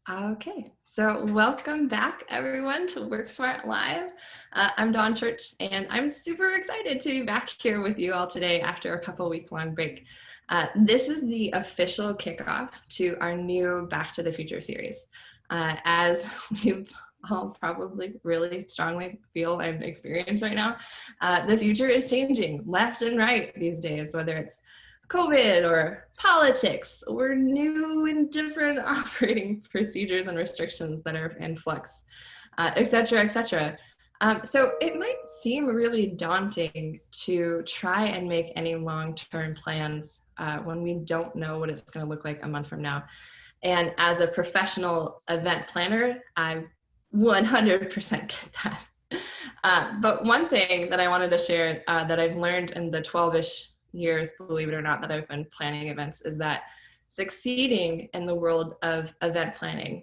Okay, so welcome back everyone to WorkSmart Live. I'm Dawn Church and I'm super excited to be back here with you all today after a couple week-long break. This is the official kickoff to our new Back to the Future series. As you've all probably really strongly feel and experience right now, the future is changing left and right these days, whether it's COVID or politics or new and different operating procedures and restrictions that are in flux, et cetera, et cetera. So it might seem really daunting to try and make any long-term plans when we don't know what it's going to look like a month from now. And as a professional event planner, I 100% get that. But one thing that I wanted to share that I've learned in the 12-ish years, believe it or not, that I've been planning events is that succeeding in the world of event planning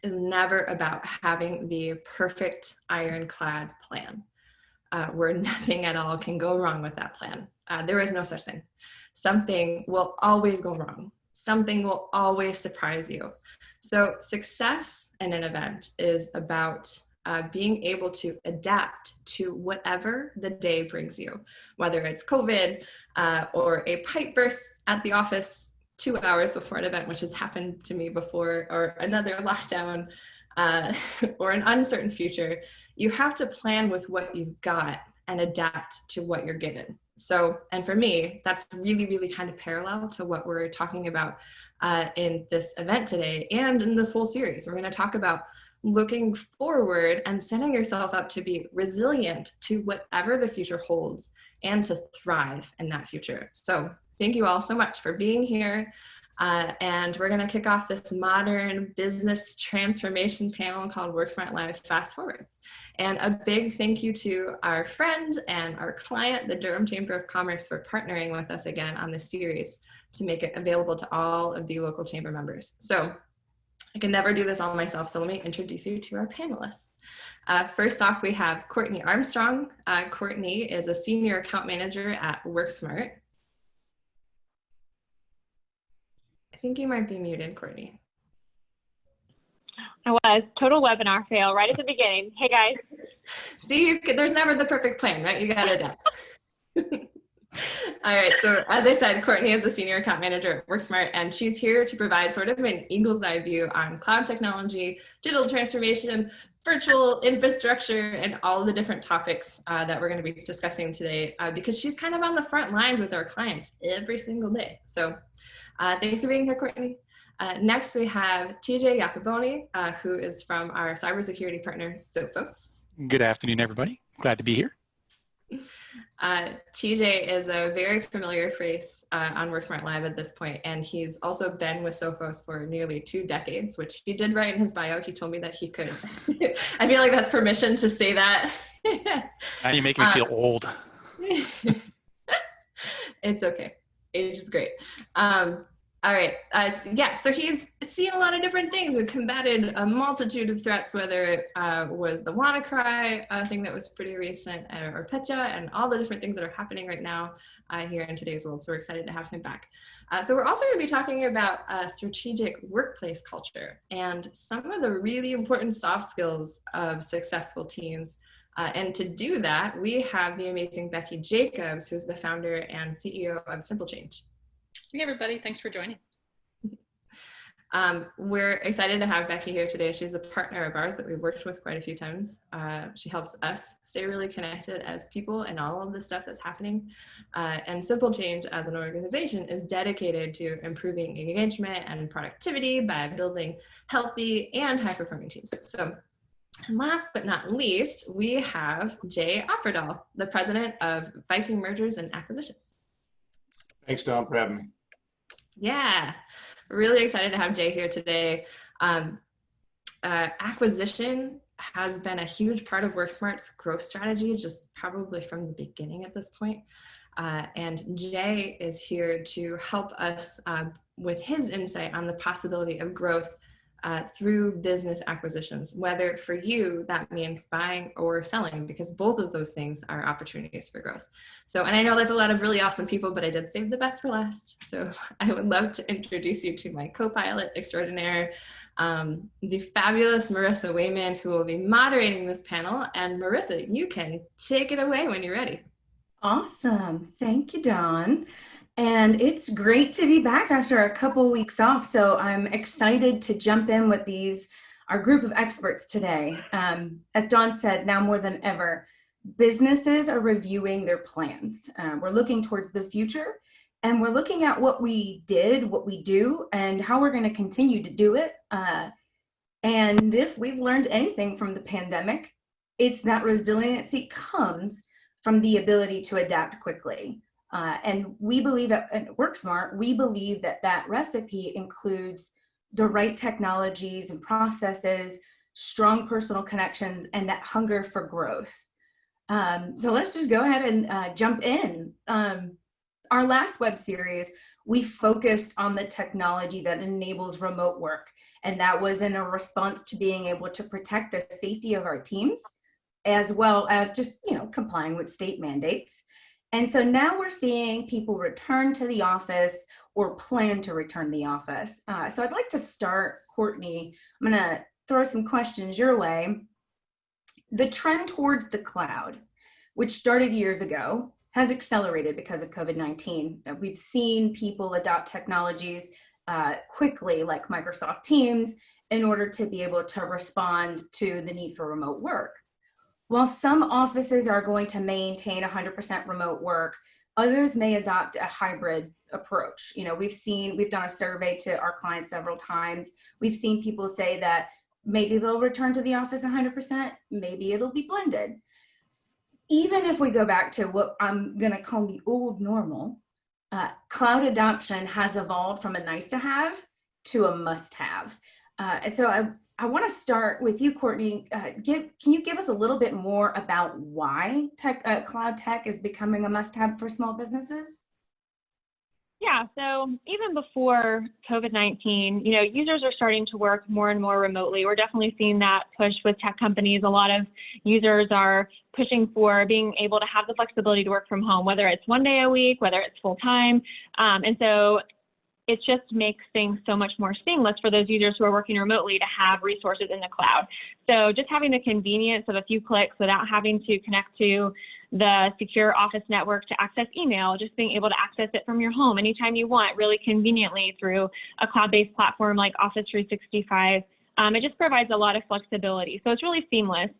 is never about having the perfect ironclad plan where nothing at all can go wrong with that plan. There is no such thing. Something will always go wrong. Something will always surprise you. So success in an event is about being able to adapt to whatever the day brings you, whether it's COVID or a pipe burst at the office 2 hours before an event, which has happened to me before, or another lockdown or an uncertain future. You have to plan with what you've got and adapt to what you're given. So, and for me, that's really, really kind of parallel to what we're talking about in this event today and in this whole series. We're going to talk about looking forward and setting yourself up to be resilient to whatever the future holds and to thrive in that future. So thank you all so much for being here. And we're going to kick off this modern business transformation panel called WorkSmart Live Fast Forward. And a big thank you to our friend and our client, the Durham Chamber of Commerce, for partnering with us again on this series to make it available to all of the local chamber members. So I can never do this all myself, so let me introduce you to our panelists. First off, we have Courtney Armstrong. Courtney is a senior account manager at WorkSmart. I think you might be muted, Courtney. I was. Total webinar fail right at the beginning. Hey, guys. See, there's never the perfect plan, right? You got to adapt. All right, so as I said, Courtney is a senior account manager at WorkSmart, and she's here to provide sort of an eagle's eye view on cloud technology, digital transformation, virtual infrastructure, and all the different topics that we're going to be discussing today, because she's kind of on the front lines with our clients every single day. So thanks for being here, Courtney. Next, we have TJ Iacoboni, who is from our cybersecurity partner, Sophos. Good afternoon, everybody. Glad to be here. TJ is a very familiar face on WorkSmart Live at this point, and he's also been with Sophos for nearly 2 decades, which he did write in his bio. He told me that he could. I feel like that's permission to say that. Now you make me feel old. It's okay. Age is great. All right, so he's seen a lot of different things and combated a multitude of threats, whether it was the WannaCry thing that was pretty recent, or Petya, and all the different things that are happening right now here in today's world. So we're excited to have him back. So we're also going to be talking about strategic workplace culture and some of the really important soft skills of successful teams. And to do that, we have the amazing Becky Jacobs, who's the founder and CEO of Simple Change. Hey everybody, thanks for joining. We're excited to have Becky here today. She's a partner of ours that we've worked with quite a few times. She helps us stay really connected as people and all of the stuff that's happening. And Simple Change as an organization is dedicated to improving engagement and productivity by building healthy and high-performing teams. So, and last but not least, we have Jay Offerdahl, the president of Viking Mergers and Acquisitions. Thanks, Tom, for having me. Yeah, really excited to have Jay here today. Acquisition has been a huge part of WorkSmart's growth strategy, just probably from the beginning at this point. And Jay is here to help us with his insight on the possibility of growth through business acquisitions, whether for you that means buying or selling, because both of those things are opportunities for growth. So, and I know that's a lot of really awesome people, but I did save the best for last. So I would love to introduce you to my co-pilot extraordinaire, the fabulous Marissa Wayman, who will be moderating this panel. And Marissa, you can take it away when you're ready. Awesome. Thank you, Dawn. And it's great to be back after a couple weeks off. So I'm excited to jump in with our group of experts today. As Dawn said, now more than ever, businesses are reviewing their plans. We're looking towards the future, and we're looking at what we did, what we do, and how we're going to continue to do it. And if we've learned anything from the pandemic, it's that resiliency comes from the ability to adapt quickly. And we believe at WorkSmart, we believe that that recipe includes the right technologies and processes, strong personal connections, and that hunger for growth. So let's just go ahead and jump in. Our last web series, we focused on the technology that enables remote work. And that was in a response to being able to protect the safety of our teams, as well as just, complying with state mandates. And so now we're seeing people return to the office or plan to return to the office. So I'd like to start, Courtney. I'm going to throw some questions your way. The trend towards the cloud, which started years ago, has accelerated because of COVID-19. We've seen people adopt technologies quickly, like Microsoft Teams, in order to be able to respond to the need for remote work. While some offices are going to maintain 100% remote work, others may adopt a hybrid approach. We've done a survey to our clients several times. We've seen people say that maybe they'll return to the office 100%, maybe it'll be blended. Even if we go back to what I'm going to call the old normal, cloud adoption has evolved from a nice to have to a must have. And so I want to start with you, Courtney. Can you give us a little bit more about why cloud tech is becoming a must have for small businesses? Yeah, so even before COVID-19, users are starting to work more and more remotely. We're definitely seeing that push with tech companies. A lot of users are pushing for being able to have the flexibility to work from home, whether it's one day a week, whether it's full time. And so it just makes things so much more seamless for those users who are working remotely to have resources in the cloud. So just having the convenience of a few clicks without having to connect to the secure office network to access email, just being able to access it from your home anytime you want, really conveniently through a cloud-based platform like Office 365. It just provides a lot of flexibility. So it's really seamless.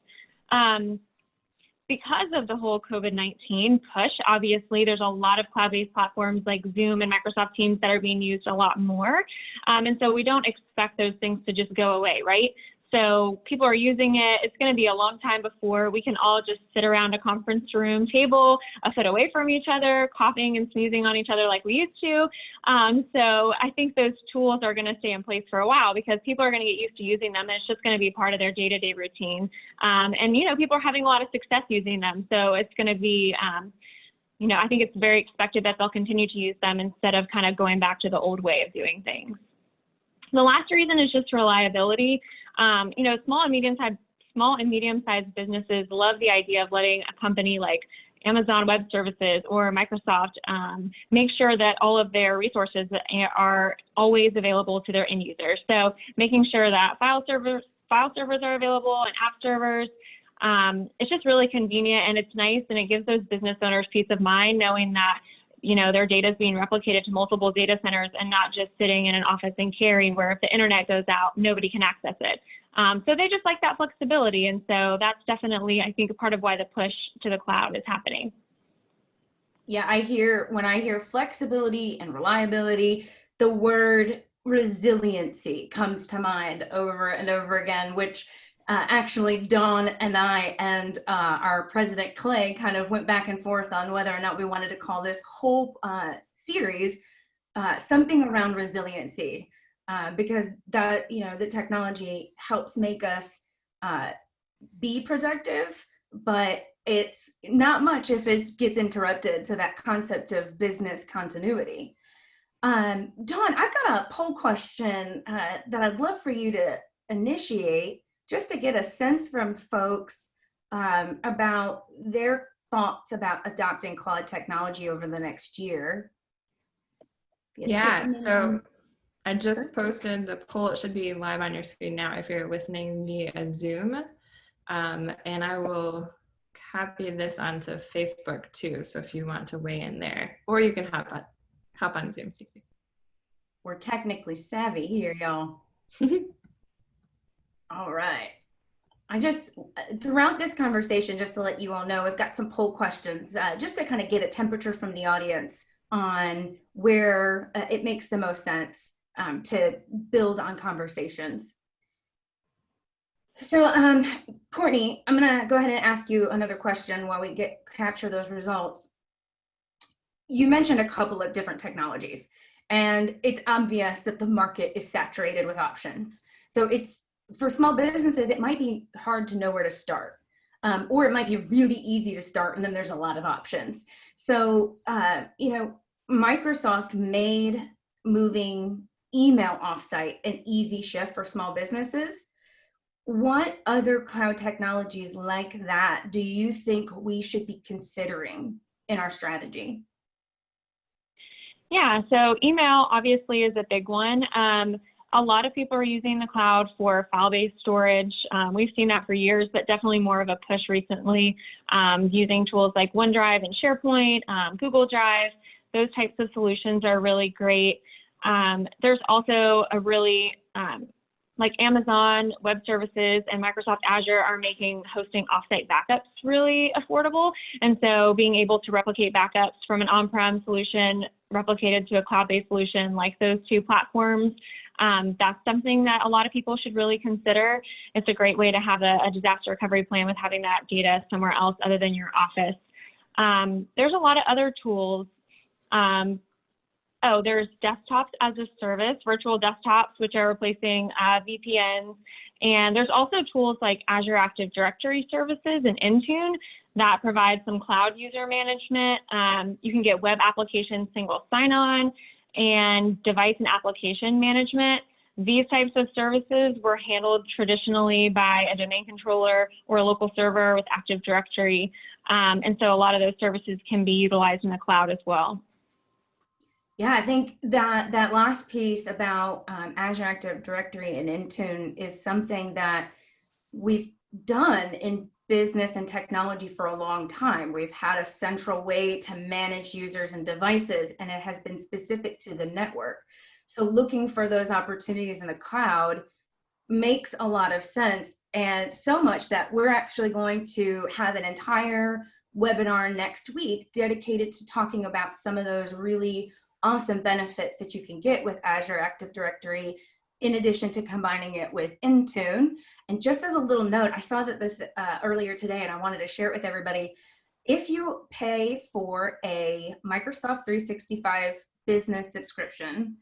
Because of the whole COVID-19 push, obviously, there's a lot of cloud-based platforms like Zoom and Microsoft Teams that are being used a lot more. And so we don't expect those things to just go away, right? So people are using it. It's going to be a long time before we can all just sit around a conference room table a foot away from each other, coughing and sneezing on each other like we used to. So I think those tools are going to stay in place for a while because people are going to get used to using them. And it's just going to be part of their day-to-day routine. And people are having a lot of success using them. So it's going to be, I think it's very expected that they'll continue to use them instead of kind of going back to the old way of doing things. The last reason is just reliability. Small and medium-sized businesses love the idea of letting a company like Amazon Web Services or Microsoft make sure that all of their resources are always available to their end users. So making sure that file servers are available and app servers. It's just really convenient and it's nice, and it gives those business owners peace of mind knowing that their data is being replicated to multiple data centers and not just sitting in an office in Cary where if the internet goes out, nobody can access it. So they just like that flexibility. And so that's definitely, I think, a part of why the push to the cloud is happening. Yeah, when I hear flexibility and reliability, the word resiliency comes to mind over and over again, which actually Dawn and I and our president Clay kind of went back and forth on whether or not we wanted to call this whole series something around resiliency, because that the technology helps make us be productive, but it's not much if it gets interrupted. So that concept of business continuity. Dawn, I've got a poll question that I'd love for you to initiate, just to get a sense from folks about their thoughts about adopting cloud technology over the next year. Yeah, so I just posted the poll. It should be live on your screen now if you're listening via Zoom. And I will copy this onto Facebook too. So if you want to weigh in there, or you can hop on Zoom. Excuse me. We're technically savvy here, y'all. All right. Throughout this conversation, just to let you all know, we've got some poll questions just to kind of get a temperature from the audience on where it makes the most sense to build on conversations. So Courtney, I'm gonna go ahead and ask you another question while we capture those results. You mentioned a couple of different technologies, and it's obvious that the market is saturated with options. So for small businesses, it might be hard to know where to start, or it might be really easy to start, and then there's a lot of options. So, Microsoft made moving email offsite an easy shift for small businesses. What other cloud technologies like that do you think we should be considering in our strategy? Yeah, so email obviously is a big one. A lot of people are using the cloud for file-based storage. We've seen that for years, but definitely more of a push recently, using tools like OneDrive and SharePoint, Google Drive. Those types of solutions are really great. There's also a really, like Amazon Web Services and Microsoft Azure are making hosting offsite backups really affordable. And so being able to replicate backups from an on-prem solution replicated to a cloud-based solution like those two platforms, that's something that a lot of people should really consider. It's a great way to have a disaster recovery plan with having that data somewhere else other than your office. There's a lot of other tools. There's desktops as a service, virtual desktops, which are replacing VPNs. And there's also tools like Azure Active Directory services and Intune that provide some cloud user management. You can get web application single sign-on and device and application management. These types of services were handled traditionally by a domain controller or a local server with Active Directory. And so a lot of those services can be utilized in the cloud as well. Yeah, I think that last piece about Azure Active Directory and Intune is something that we've done in business and technology for a long time. We've had a central way to manage users and devices, and it has been specific to the network. So looking for those opportunities in the cloud makes a lot of sense, and so much that we're actually going to have an entire webinar next week dedicated to talking about some of those really awesome benefits that you can get with Azure Active Directory, in addition to combining it with Intune. And just as a little note, I saw that this earlier today, and I wanted to share it with everybody. If you pay for a Microsoft 365 business subscription,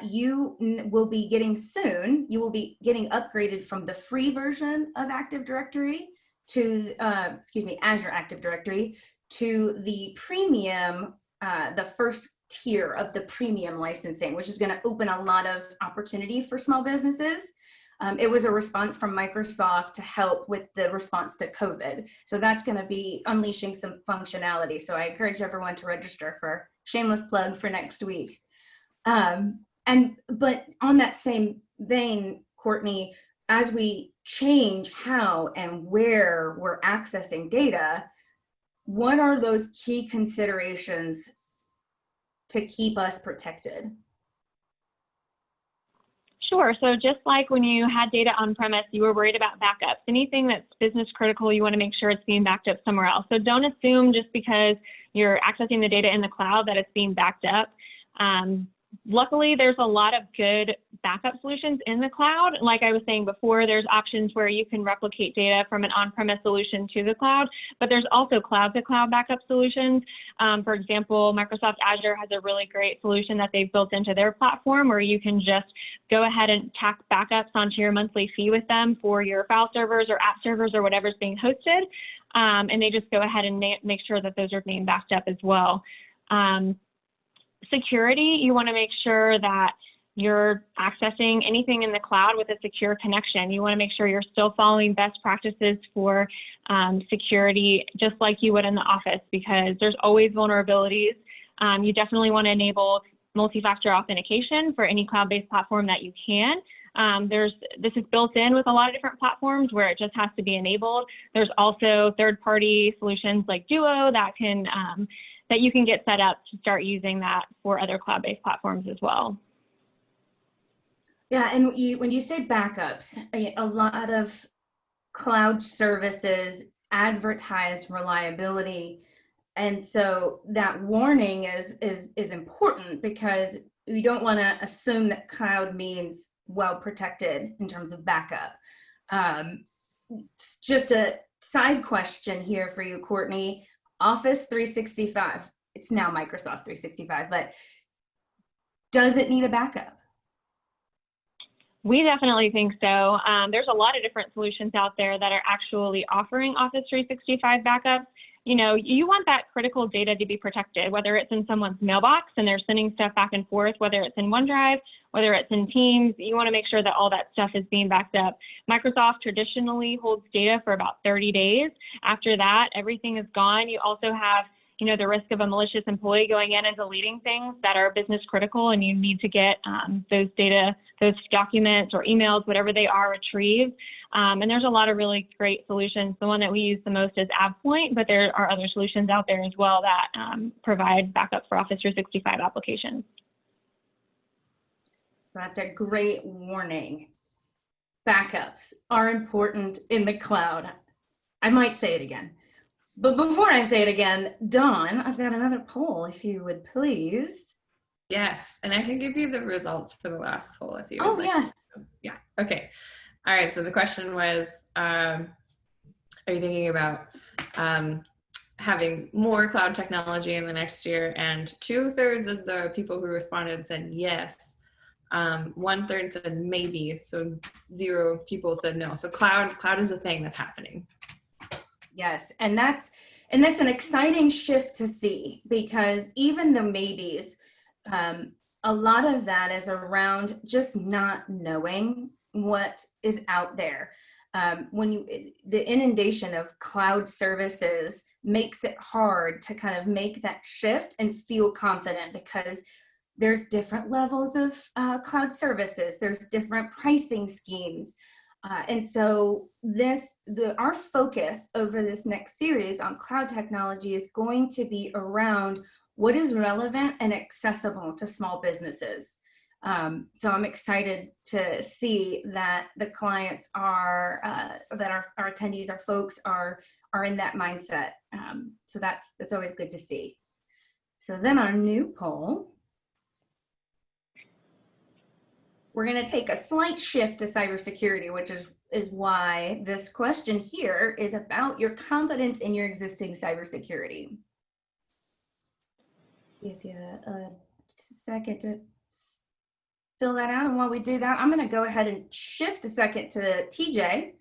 you will be getting upgraded from the free version of Active Directory to, Azure Active Directory, to the premium, the first tier of the premium licensing, which is going to open a lot of opportunity for small businesses. It was a response from Microsoft to help with the response to COVID. So that's going to be unleashing some functionality. So I encourage everyone to register for shameless plug for next week. But on that same vein, Courtney, as we change how and where we're accessing data, what are those key considerations to keep us protected? Sure. So just like when you had data on premise, you were worried about backups. Anything that's business critical, you want to make sure it's being backed up somewhere else. So don't assume just because you're accessing the data in the cloud that it's being backed up. Luckily, there's a lot of good backup solutions in the cloud. Like I was saying before, there's options where you can replicate data from an on-premise solution to the cloud, but there's also cloud-to-cloud backup solutions. For example, Microsoft Azure has a really great solution that they've built into their platform where you can just go ahead and tack backups onto your monthly fee with them for your file servers or app servers or whatever's being hosted. And they just go ahead and make sure that those are being backed up as well. Security, you want to make sure that you're accessing anything in the cloud with a secure connection. You want to make sure you're still following best practices for security, just like you would in the office, because there's always vulnerabilities. You definitely want to enable multi-factor authentication for any cloud-based platform that you can. This is built in with a lot of different platforms where it just has to be enabled. There's also third-party solutions like Duo that you can get set up to start using that for other cloud-based platforms as well. Yeah, and when you say backups, a lot of cloud services advertise reliability, and so that warning is important because you don't want to assume that cloud means well protected in terms of backup. Just a side question here for you, Courtney. Office 365, it's now Microsoft 365, but does it need a backup? We definitely think so. There's a lot of different solutions out there that are actually offering Office 365 backups. You know, you want that critical data to be protected, whether it's in someone's mailbox and they're sending stuff back and forth, whether it's in OneDrive, whether it's in Teams. You want to make sure that all that stuff is being backed up. Microsoft traditionally holds data for about 30 days. After that, everything is gone. You also have, you know, the risk of a malicious employee going in and deleting things that are business critical, and you need to get those data, those documents or emails, whatever they are, retrieved. And there's a lot of really great solutions. The one that we use the most is AvePoint, but there are other solutions out there as well that provide backup for Office 365 applications. That's a great warning. Backups are important in the cloud. I might say it again. But before I say it again, Dawn, I've got another poll, if you would please. Yes, and I can give you the results for the last poll if you would like. Yes. Yeah, okay. All right, so the question was, are you thinking about having more cloud technology in the next year? And 2/3 of the people who responded said yes. 1/3 said maybe, so 0 people said no. So cloud is a thing that's happening. Yes, and that's an exciting shift to see, because even the maybes, a lot of that is around just not knowing what is out there. The inundation of cloud services makes it hard to kind of make that shift and feel confident, because there's different levels of cloud services, there's different pricing schemes. And so our focus over this next series on cloud technology is going to be around what is relevant and accessible to small businesses. So I'm excited to see that the clients are, that our attendees, our folks are in that mindset. So that's always good to see. So then our new poll, we're going to take a slight shift to cybersecurity, which is why this question here is about your confidence in your existing cybersecurity. Give you a second to fill that out. And while we do that, I'm going to go ahead and shift a second to TJ.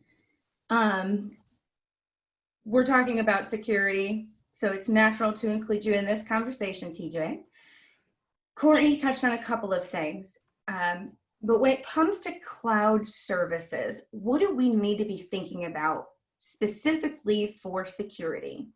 We're talking about security, so it's natural to include you in this conversation, TJ. Courtney touched on a couple of things. But when it comes to cloud services, what do we need to be thinking about specifically for security?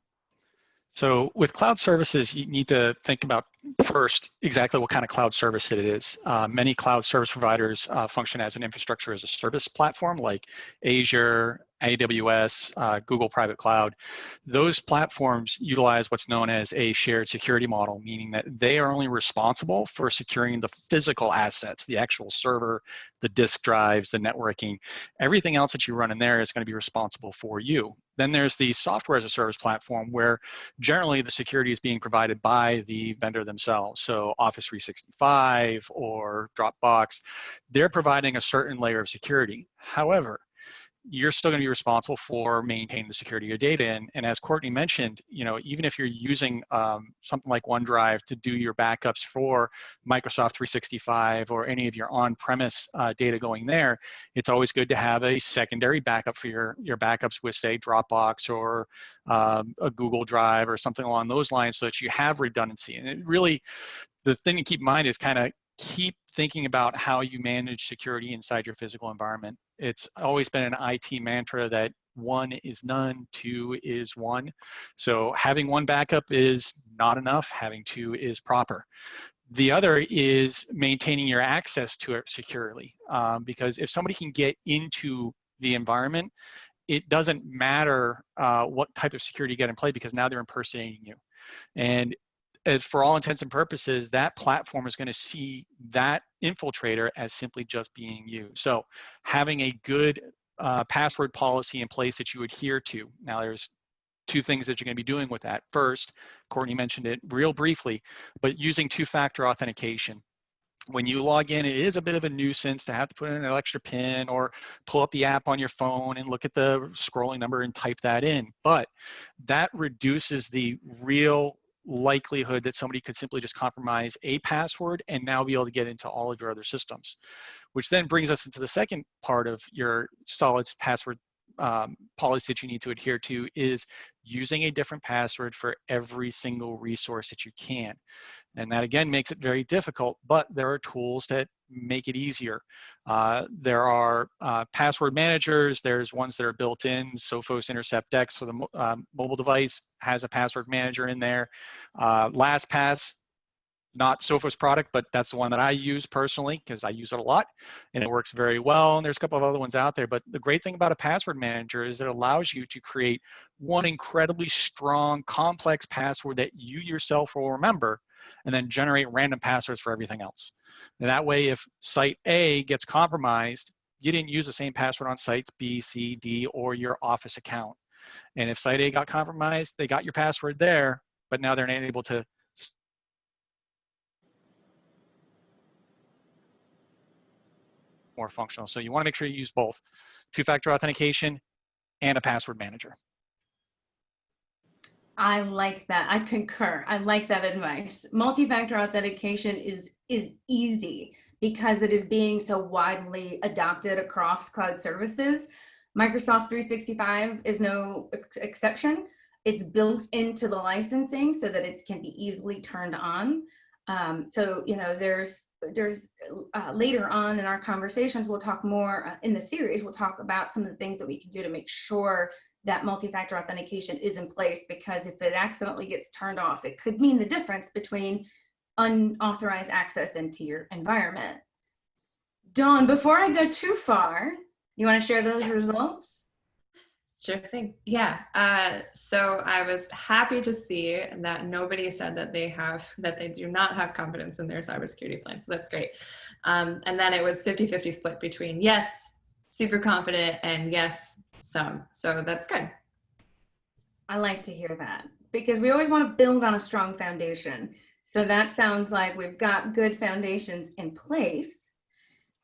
So with cloud services, you need to think about first exactly what kind of cloud service it is. Many cloud service providers function as an infrastructure as a service platform, like Azure, AWS, Google Private Cloud. Those platforms utilize what's known as a shared security model, meaning that they are only responsible for securing the physical assets, the actual server, the disk drives, the networking. Everything else that you run in there is going to be responsible for you. Then there's the software as a service platform, where generally the security is being provided by the vendor themselves. So Office 365 or Dropbox, they're providing a certain layer of security. However, you're still going to be responsible for maintaining the security of your data. And as Courtney mentioned, you know, even if you're using something like OneDrive to do your backups for Microsoft 365 or any of your on-premise data going there, it's always good to have a secondary backup for your backups with, say, Dropbox or a Google Drive or something along those lines, so that you have redundancy. And it really, the thing to keep in mind is kind of keep thinking about how you manage security inside your physical environment. It's always been an IT mantra that 1 is none, 2 is 1. So having 1 backup is not enough, having 2 is proper. The other is maintaining your access to it securely, because if somebody can get into the environment, it doesn't matter what type of security you get in play, because now they're impersonating you. And as for all intents and purposes, that platform is going to see that infiltrator as simply just being you. So having a good password policy in place that you adhere to. Now there's two things that you're going to be doing with that. First, Courtney mentioned it real briefly, but using two-factor authentication. When you log in, it is a bit of a nuisance to have to put in an extra PIN or pull up the app on your phone and look at the scrolling number and type that in. But that reduces the real likelihood that somebody could simply just compromise a password and now be able to get into all of your other systems, which then brings us into the second part of your solid password policy that you need to adhere to, is using a different password for every single resource that you can. And that again makes it very difficult, but there are tools that make it easier. There are password managers. There's ones that are built in. Sophos Intercept X for the mobile device has a password manager in there. LastPass, not Sophos product, but that's the one that I use personally because I use it a lot and it works very well. And there's a couple of other ones out there. But the great thing about a password manager is it allows you to create one incredibly strong, complex password that you yourself will remember, and then generate random passwords for everything else. And that way, if site A gets compromised, you didn't use the same password on sites B, C, D, or your Office account. And if site A got compromised, they got your password there, but now they're not able to more functional. So you want to make sure you use both two-factor authentication and a password manager. I like that. I concur. I like that advice. Multi-factor authentication is easy because it is being so widely adopted across cloud services. Microsoft 365 is no exception. It's built into the licensing so that it can be easily turned on. So, you know, there's later on in our conversations, we'll talk more in the series, we'll talk about some of the things that we can do to make sure that multi-factor authentication is in place, because if it accidentally gets turned off, it could mean the difference between unauthorized access into your environment. Dawn, before I go too far, you want to share those results? Sure thing. Yeah. So I was happy to see that nobody said that they do not have confidence in their cybersecurity plan. So that's great. And then it was 50-50 split between yes, super confident, and yes, some. So that's good. I like to hear that because we always want to build on a strong foundation. So that sounds like we've got good foundations in place.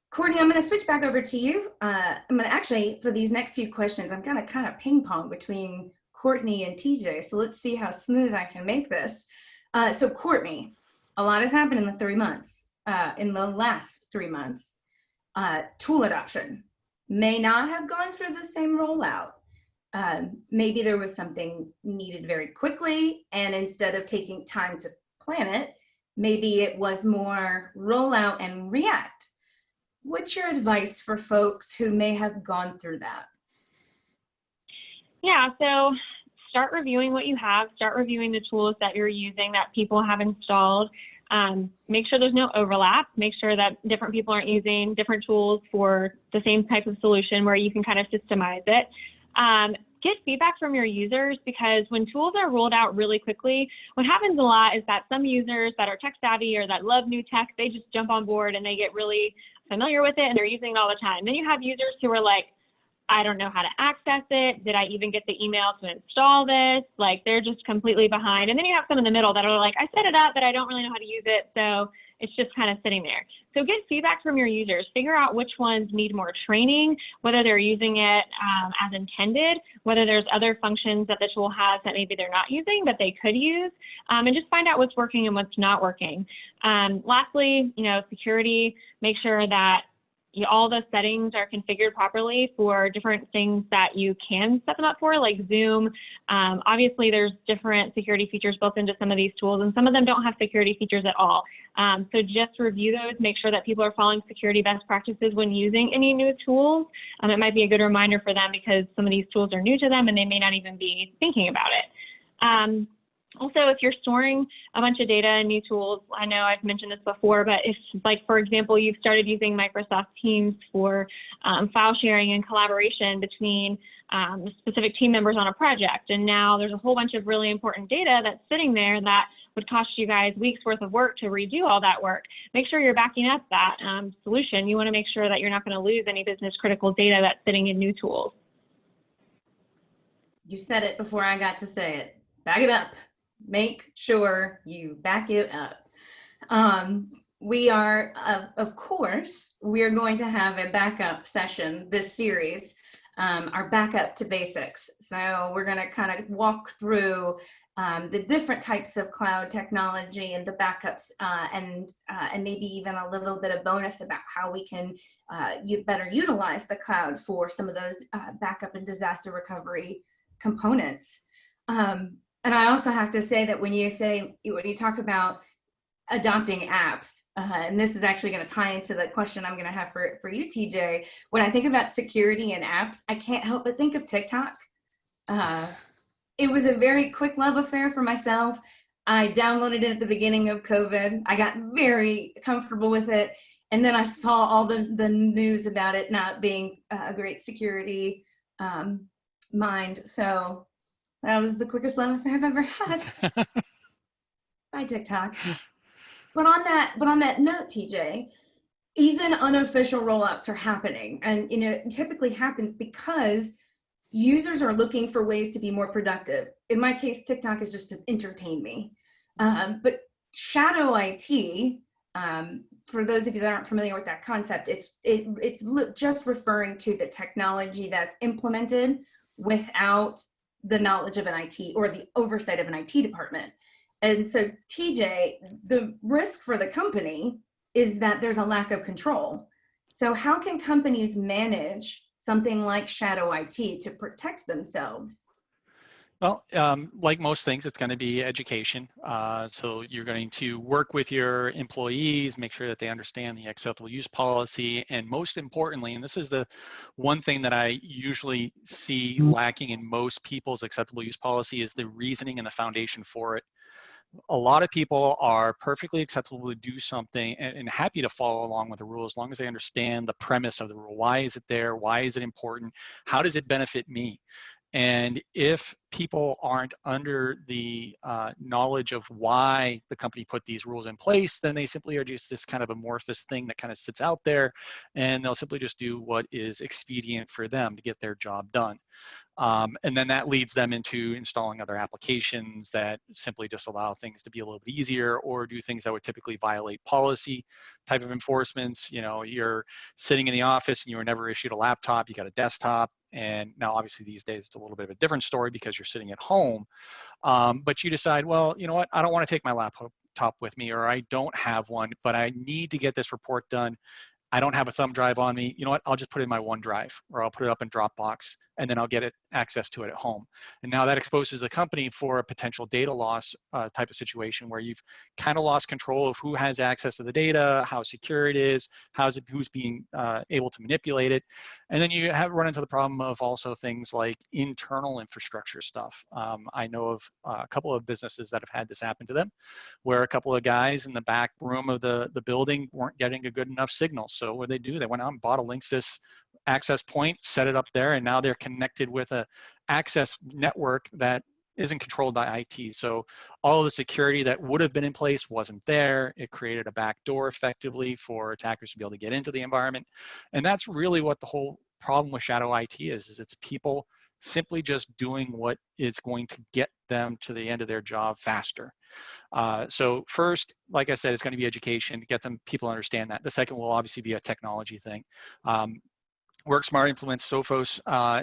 Courtney, I'm going to switch back over to you. I'm going to actually, for these next few questions, I'm going to kind of ping pong between Courtney and TJ. So let's see how smooth I can make this. So Courtney, a lot has happened in the 3 months, in the last 3 months. Tool adoption may not have gone through the same rollout. Maybe there was something needed very quickly, and instead of taking time to plan it, maybe it was more rollout and react. What's your advice for folks who may have gone through that? Yeah, so start reviewing what you have, start reviewing the tools that you're using that people have installed. Make sure there's no overlap, make sure that different people aren't using different tools for the same type of solution where you can kind of systemize it. Get feedback from your users, because when tools are rolled out really quickly, what happens a lot is that some users that are tech savvy or that love new tech, they just jump on board and they get really familiar with it and they're using it all the time. Then you have users who are like, I don't know how to access it. Did I even get the email to install this? Like, they're just completely behind. And then you have some in the middle that are like, I set it up, but I don't really know how to use it. So it's just kind of sitting there. So get feedback from your users. Figure out which ones need more training, whether they're using it as intended, whether there's other functions that the tool has that maybe they're not using that they could use, and just find out what's working and what's not working. Lastly, security, make sure that all the settings are configured properly for different things that you can set them up for, like Zoom. Obviously, there's different security features built into some of these tools, and some of them don't have security features at all. So just review those, make sure that people are following security best practices when using any new tools. It might be a good reminder for them because some of these tools are new to them and they may not even be thinking about it. Also, if you're storing a bunch of data in new tools, I know I've mentioned this before, but if, like, for example, you've started using Microsoft Teams for file sharing and collaboration between specific team members on a project, and now there's a whole bunch of really important data that's sitting there that would cost you guys weeks worth of work to redo all that work, make sure you're backing up that solution. You want to make sure that you're not going to lose any business critical data that's sitting in new tools. You said it before I got to say it. Back it up. Make sure you back it up. We are, of course, we're going to have a backup session this series, our backup to basics. So we're going to kind of walk through the different types of cloud technology and the backups, and maybe even a little bit of bonus about how we can better utilize the cloud for some of those backup and disaster recovery components. And I also have to say that when you talk about adopting apps, and this is actually going to tie into the question I'm going to have for you, TJ. When I think about security and apps, I can't help but think of TikTok. It was a very quick love affair for myself. I downloaded it at the beginning of COVID. I got very comfortable with it. And then I saw all the news about it not being a great security mind. So that was the quickest love affair I've ever had. Bye, TikTok. But on that note, TJ, even unofficial rollouts are happening, and it typically happens because users are looking for ways to be more productive. In my case, TikTok is just to entertain me. But shadow IT, for those of you that aren't familiar with that concept, it's just referring to the technology that's implemented without the knowledge of an IT or the oversight of an IT department. And so, TJ, the risk for the company is that there's a lack of control. So how can companies manage something like shadow IT to protect themselves? Well, like most things, it's going to be education. So you're going to work with your employees, make sure that they understand the acceptable use policy, and most importantly, and this is the one thing that I usually see lacking in most people's acceptable use policy, is the reasoning and the foundation for it. A lot of people are perfectly acceptable to do something and happy to follow along with the rule as long as they understand the premise of the rule. Why is it there? Why is it important? How does it benefit me? And if people aren't under the knowledge of why the company put these rules in place, then they simply are just this kind of amorphous thing that kind of sits out there, and they'll simply just do what is expedient for them to get their job done. And then that leads them into installing other applications that simply just allow things to be a little bit easier, or do things that would typically violate policy type of enforcements. You're sitting in the office and you were never issued a laptop, you got a desktop. And now obviously these days it's a little bit of a different story because you're sitting at home. But you decide, well, you know what, I don't want to take my laptop with me, or I don't have one, but I need to get this report done. I don't have a thumb drive on me. You know what? I'll just put it in my OneDrive, or I'll put it up in Dropbox, and then I'll get access to it at home. And now that exposes the company for a potential data loss type of situation where you've kind of lost control of who has access to the data, how secure it is, who's being able to manipulate it. And then you run into the problem of also things like internal infrastructure stuff. I know of a couple of businesses that have had this happen to them, where a couple of guys in the back room of the building weren't getting a good enough signal. So what did they do? They went out and bought a Linksys access point, set it up there, and now they're connected with a access network that isn't controlled by IT. So all of the security that would have been in place wasn't there. It created a backdoor effectively for attackers to be able to get into the environment. And that's really what the whole problem with shadow IT is it's people simply just doing what is going to get them to the end of their job faster. So first, like I said, it's going to be education to get people understand that. The second will obviously be a technology thing. WorkSmart implements Sophos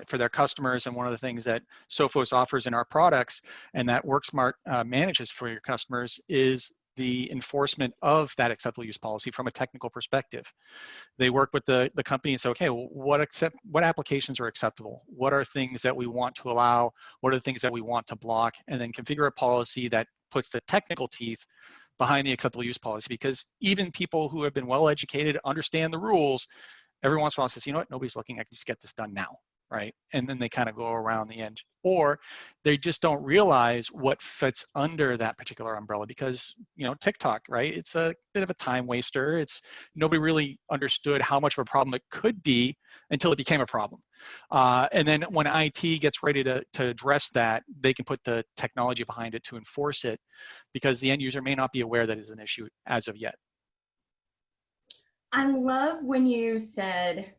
for their customers, and one of the things that Sophos offers in our products and that WorkSmart manages for your customers is the enforcement of that acceptable use policy from a technical perspective. They work with the company and say, okay, well, what applications are acceptable? What are things that we want to allow? What are the things that we want to block? And then configure a policy that puts the technical teeth behind the acceptable use policy, because even people who have been well educated understand the rules. Every once in a while says, you know what, nobody's looking, I can just get this done now. right? And then they kind of go around the edge, or they just don't realize what fits under that particular umbrella because, you know, TikTok, right? It's a bit of a time waster. It's nobody really understood how much of a problem it could be until it became a problem. And then when IT gets ready to address that, they can put the technology behind it to enforce it because the end user may not be aware that is an issue as of yet. I love when you said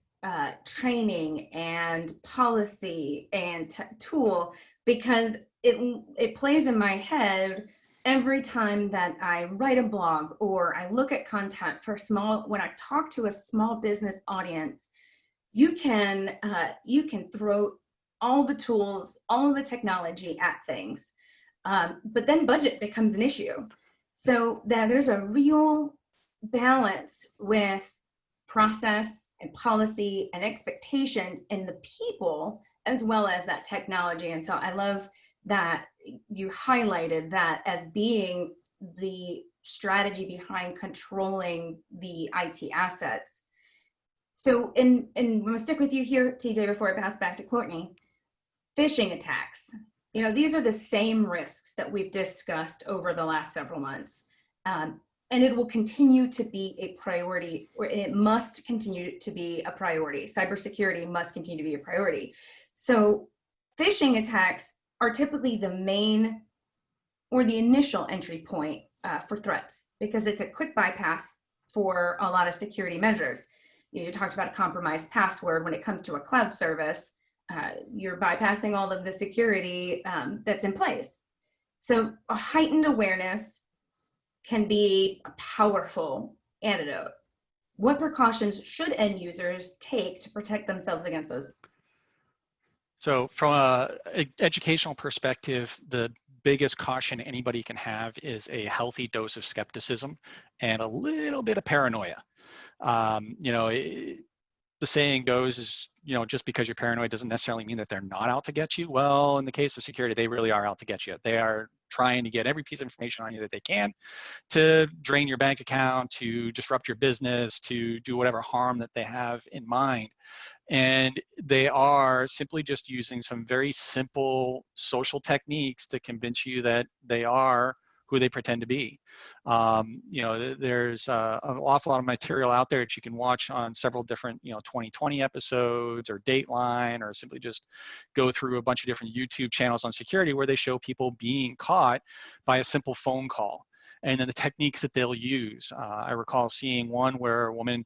training and policy and tool, because it plays in my head every time that I write a blog or I look at content for when I talk to a small business audience. You can throw all the tools, all of the technology at things, but then budget becomes an issue. So that there's a real balance with process and policy and expectations in the people as well as that technology. And so I love that you highlighted that as being the strategy behind controlling the IT assets. So, and I'm gonna stick with you here, TJ, before I pass back to Courtney. Phishing attacks. You know, these are the same risks that we've discussed over the last several months. And it will continue to be a priority, or it must continue to be a priority. Cybersecurity must continue to be a priority. So phishing attacks are typically the main or the initial entry point for threats, because it's a quick bypass for a lot of security measures. You talked about a compromised password. When it comes to a cloud service, you're bypassing all of the security that's in place. So a heightened awareness can be a powerful antidote. What precautions should end users take to protect themselves against those? So from an educational perspective, the biggest caution anybody can have is a healthy dose of skepticism and a little bit of paranoia. You know, the saying goes is, you know, just because you're paranoid doesn't necessarily mean that they're not out to get you. Well, in the case of security, they really are out to get you. They are trying to get every piece of information on you that they can to drain your bank account, to disrupt your business, to do whatever harm that they have in mind. And they are simply just using some very simple social techniques to convince you that they are who they pretend to be. You know, there's an awful lot of material out there that you can watch on several different, you know, 2020 episodes or Dateline, or simply just go through a bunch of different YouTube channels on security where they show people being caught by a simple phone call. And then the techniques that they'll use. I recall seeing one where a woman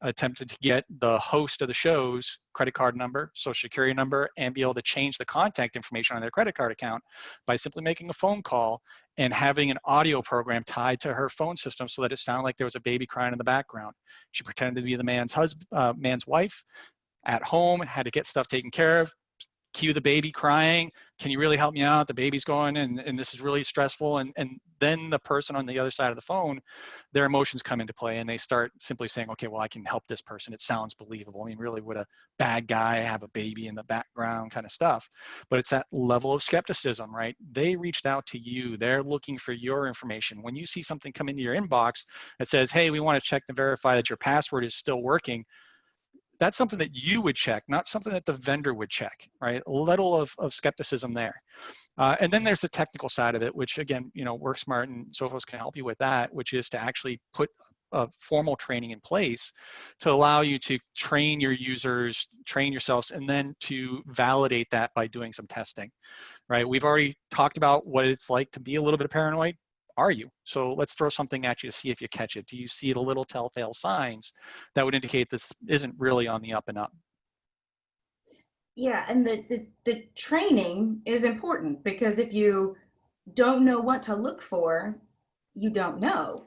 attempted to get the host of the show's credit card number, social security number, and be able to change the contact information on their credit card account by simply making a phone call and having an audio program tied to her phone system so that it sounded like there was a baby crying in the background. She pretended to be the man's wife at home, had to get stuff taken care of, cue the baby crying. Can you really help me out? The baby's going and this is really stressful. And then the person on the other side of the phone, their emotions come into play and they start simply saying, okay, well, I can help this person. It sounds believable. I mean, really, would a bad guy have a baby in the background kind of stuff? But it's that level of skepticism, right? They reached out to you. They're looking for your information. When you see something come into your inbox that says, hey, we want to check to verify that your password is still working, that's something that you would check, not something that the vendor would check, right? A little of skepticism there. And then there's the technical side of it, which again, you know, WorkSmart and Sophos can help you with that, which is to actually put a formal training in place to allow you to train your users, train yourselves, and then to validate that by doing some testing, right? We've already talked about what it's like to be a little bit paranoid. Are you? So let's throw something at you to see if you catch it. Do you see the little telltale signs that would indicate this isn't really on the up and up? Yeah, and the training is important, because if you don't know what to look for, you don't know.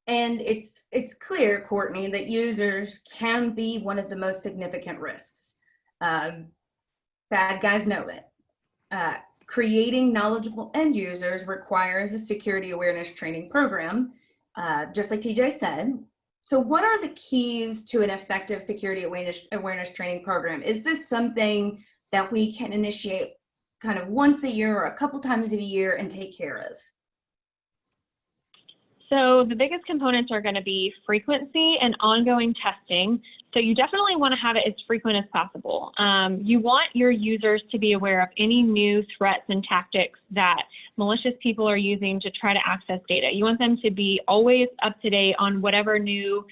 And it's clear, Courtney, that users can be one of the most significant risks. Bad guys know it. Creating knowledgeable end users requires a security awareness training program, just like TJ said. So what are the keys to an effective security awareness training program? Is this something that we can initiate kind of once a year or a couple times a year and take care of? So the biggest components are going to be frequency and ongoing testing. So you definitely want to have it as frequent as possible. You want your users to be aware of any new threats and tactics that malicious people are using to try to access data. You want them to be always up to date on whatever new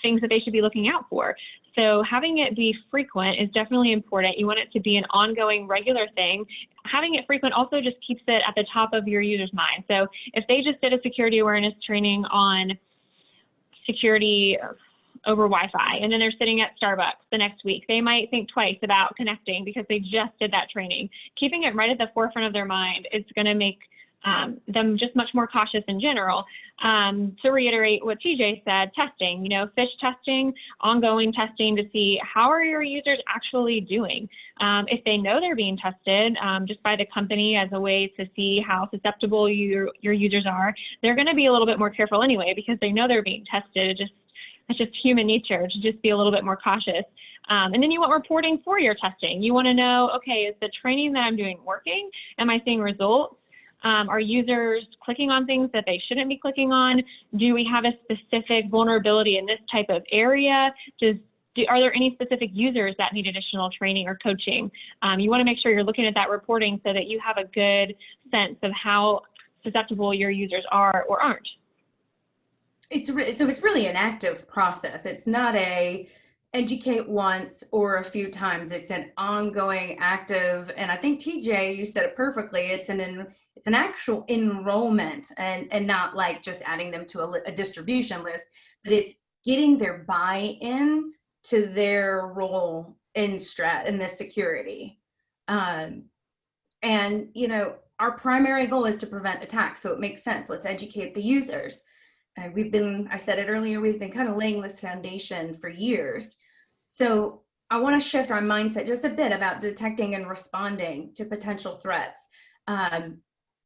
things that they should be looking out for. So having it be frequent is definitely important. You want it to be an ongoing, regular thing. Having it frequent also just keeps it at the top of your user's mind. So if they just did a security awareness training on security over Wi-Fi, and then they're sitting at Starbucks the next week, they might think twice about connecting because they just did that training. Keeping it right at the forefront of their mind is going to make them just much more cautious in general. To reiterate what TJ said, testing, phish testing, ongoing testing to see how are your users actually doing. If they know they're being tested just by the company as a way to see how susceptible your users are, they're going to be a little bit more careful anyway because they know they're being tested. It's just human nature to just be a little bit more cautious. And then you want reporting for your testing. You want to know, okay, is the training that I'm doing working? Am I seeing results? Are users clicking on things that they shouldn't be clicking on? Do we have a specific vulnerability in this type of area? Are there any specific users that need additional training or coaching? You want to make sure you're looking at that reporting so that you have a good sense of how susceptible your users are or aren't. So it's really an active process. It's not a educate once or a few times. It's an ongoing, active, and I think TJ, you said it perfectly. It's an actual enrollment, and not like just adding them to a distribution list, but it's getting their buy-in to their role in the security. And our primary goal is to prevent attacks, so it makes sense. Let's educate the users. I said it earlier, we've been kind of laying this foundation for years. So I want to shift our mindset just a bit about detecting and responding to potential threats.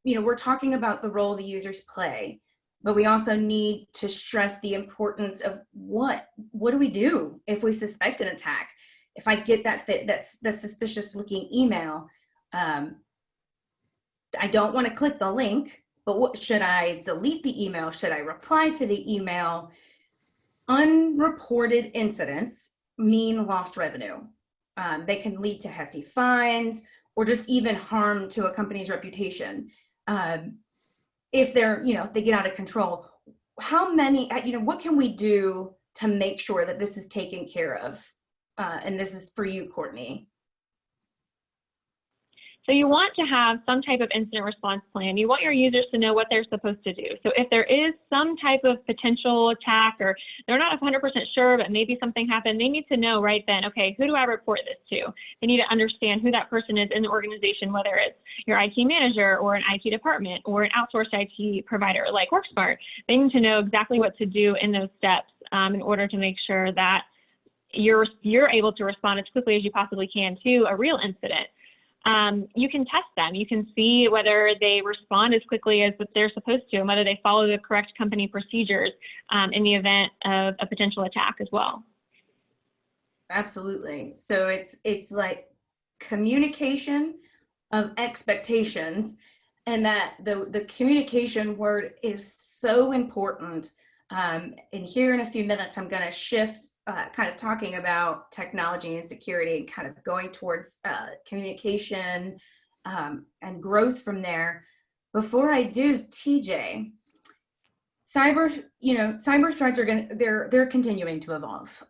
We're talking about the role the users play, but we also need to stress the importance of what do we do if we suspect an attack? If I get that suspicious looking email, I don't want to click the link. But what should I delete the email? Should I reply to the email? Unreported incidents mean lost revenue. They can lead to hefty fines or just even harm to a company's reputation. If they get out of control, what can we do to make sure that this is taken care of? And this is for you, Courtney. So you want to have some type of incident response plan. You want your users to know what they're supposed to do. So if there is some type of potential attack or they're not 100% sure, but maybe something happened, they need to know right then, okay, who do I report this to? They need to understand who that person is in the organization, whether it's your IT manager or an IT department or an outsourced IT provider like WorkSmart. They need to know exactly what to do in those steps in order to make sure that you're able to respond as quickly as you possibly can to a real incident. You can test them. You can see whether they respond as quickly as they're supposed to and whether they follow the correct company procedures in the event of a potential attack as well. Absolutely. So it's like communication of expectations, and that the communication word is so important. And here in a few minutes, I'm going to shift kind of talking about technology and security and kind of going towards communication and growth from there. Before I do, TJ, cyber threats they're continuing to evolve,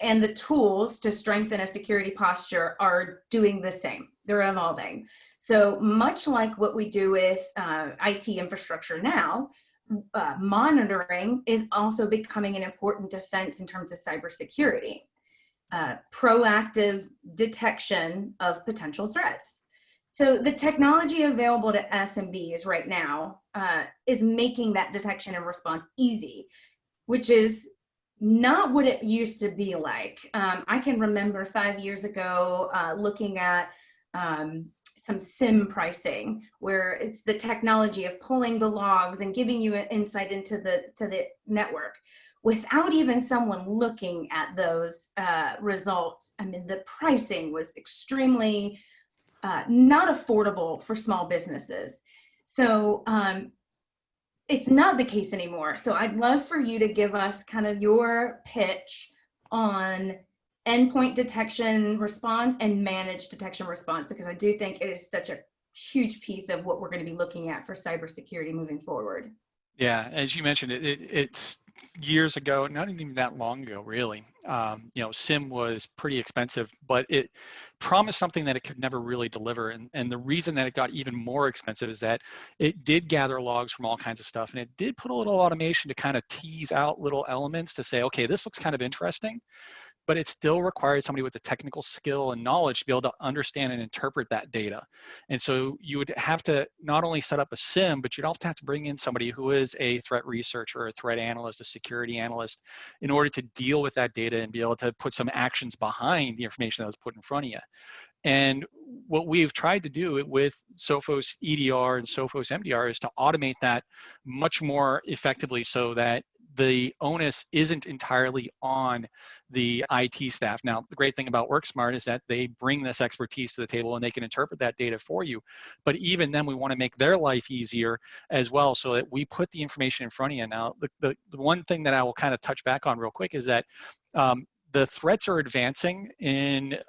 and the tools to strengthen a security posture are doing the same. They're evolving. So much like what we do with IT infrastructure now, monitoring is also becoming an important defense in terms of cybersecurity. Proactive detection of potential threats. So the technology available to SMBs right now is making that detection and response easy, which is not what it used to be like. I can remember 5 years ago looking at some SIM pricing, where it's the technology of pulling the logs and giving you an insight into the network without even someone looking at those results. I mean, the pricing was extremely not affordable for small businesses. So it's not the case anymore. So I'd love for you to give us kind of your pitch on endpoint detection response and managed detection response, because I do think it is such a huge piece of what we're going to be looking at for cybersecurity moving forward. Yeah, as you mentioned, it's years ago, not even that long ago, really. SIM was pretty expensive, but it promised something that it could never really deliver. And the reason that it got even more expensive is that it did gather logs from all kinds of stuff, and it did put a little automation to kind of tease out little elements to say, okay, this looks kind of interesting, but it still requires somebody with the technical skill and knowledge to be able to understand and interpret that data. And so you would have to not only set up a SIM, but you'd also have to bring in somebody who is a threat researcher, a threat analyst, a security analyst, in order to deal with that data and be able to put some actions behind the information that was put in front of you. And what we've tried to do with Sophos EDR and Sophos MDR is to automate that much more effectively so that the onus isn't entirely on the IT staff. Now, the great thing about WorkSmart is that they bring this expertise to the table and they can interpret that data for you. But even then, we want to make their life easier as well so that we put the information in front of you. Now, the one thing that I will kind of touch back on real quick is that the threats are advancing in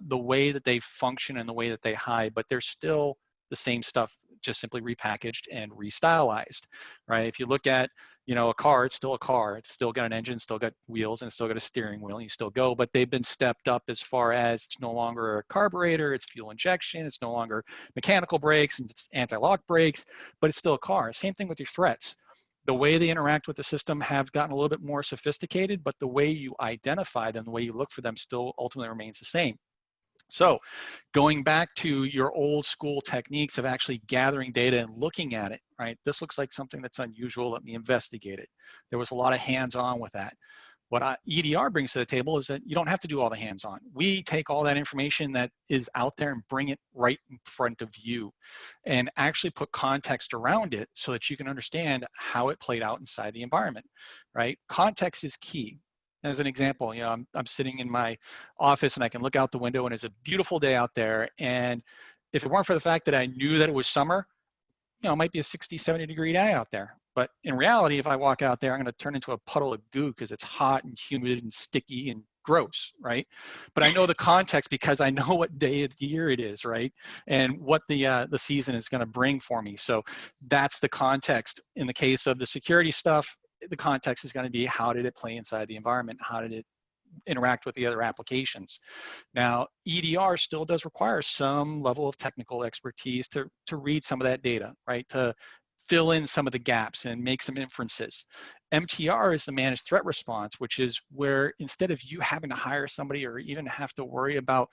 the way that they function and the way that they hide, but they're still the same stuff, just simply repackaged and restylized, right? If you look at, a car, it's still a car. It's still got an engine, still got wheels, and it's still got a steering wheel. And you still go, but they've been stepped up as far as it's no longer a carburetor, it's fuel injection, it's no longer mechanical brakes, and it's anti-lock brakes, but it's still a car. Same thing with your threats. The way they interact with the system have gotten a little bit more sophisticated, but the way you identify them, the way you look for them still ultimately remains the same. So going back to your old school techniques of actually gathering data and looking at it, right? This looks like something that's unusual. Let me investigate it. There was a lot of hands-on with that. What EDR brings to the table is that you don't have to do all the hands-on. We take all that information that is out there and bring it right in front of you and actually put context around it so that you can understand how it played out inside the environment, right? Context is key. As an example, I'm sitting in my office and I can look out the window and it's a beautiful day out there. And if it weren't for the fact that I knew that it was summer, it might be a 60, 70 degree day out there. But in reality, if I walk out there, I'm going to turn into a puddle of goo because it's hot and humid and sticky and gross, right? But I know the context because I know what day of the year it is, right? And what the season is going to bring for me. So that's the context. In the case of the security stuff, the context is going to be how did it play inside the environment? How did it interact with the other applications? Now, EDR still does require some level of technical expertise to read some of that data, right? To fill in some of the gaps and make some inferences. MTR is the managed threat response, which is where instead of you having to hire somebody or even have to worry about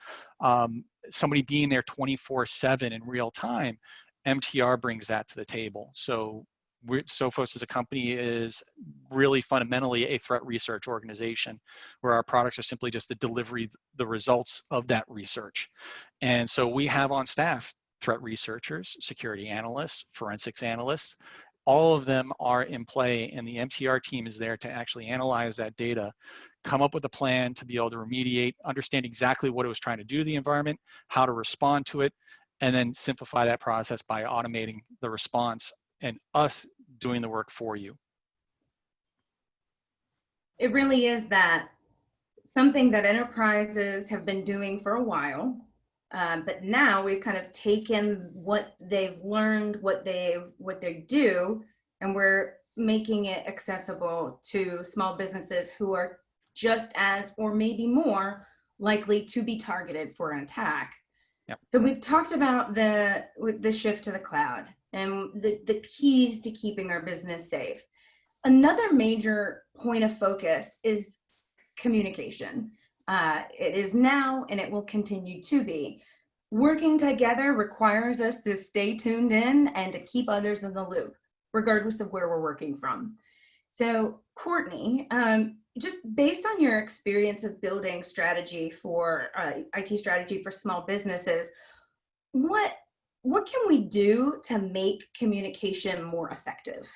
somebody being there 24/7 in real time, MTR brings that to the table. So Sophos as a company is really fundamentally a threat research organization where our products are simply just the delivery, the results of that research. And so we have on staff threat researchers, security analysts, forensics analysts. All of them are in play, and the MTR team is there to actually analyze that data, come up with a plan to be able to remediate, understand exactly what it was trying to do to the environment, how to respond to it, and then simplify that process by automating the response and us doing the work for you. It really is that something that enterprises have been doing for a while, but now we've kind of taken what they've learned, what they do, and we're making it accessible to small businesses who are just as, or maybe more, likely to be targeted for an attack. Yep. So we've talked about the shift to the cloud and the keys to keeping our business safe. Another major point of focus is communication. It is now and it will continue to be. Working together requires us to stay tuned in and to keep others in the loop, regardless of where we're working from. So Courtney, just based on your experience of building strategy for IT strategy for small businesses, what can we do to make communication more effective?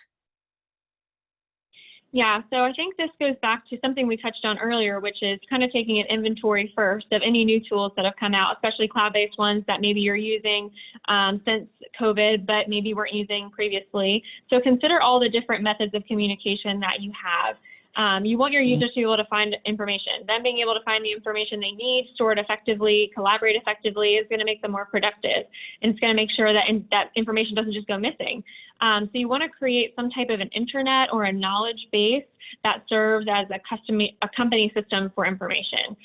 Yeah, so I think this goes back to something we touched on earlier, which is kind of taking an inventory first of any new tools that have come out, especially cloud-based ones that maybe you're using since COVID, but maybe weren't using previously. So consider all the different methods of communication that you have. You want your users to be able to find information. Them being able to find the information they need, store it effectively, collaborate effectively is going to make them more productive. And it's going to make sure that that information doesn't just go missing. So you want to create some type of an intranet or a knowledge base that serves as a company system for information.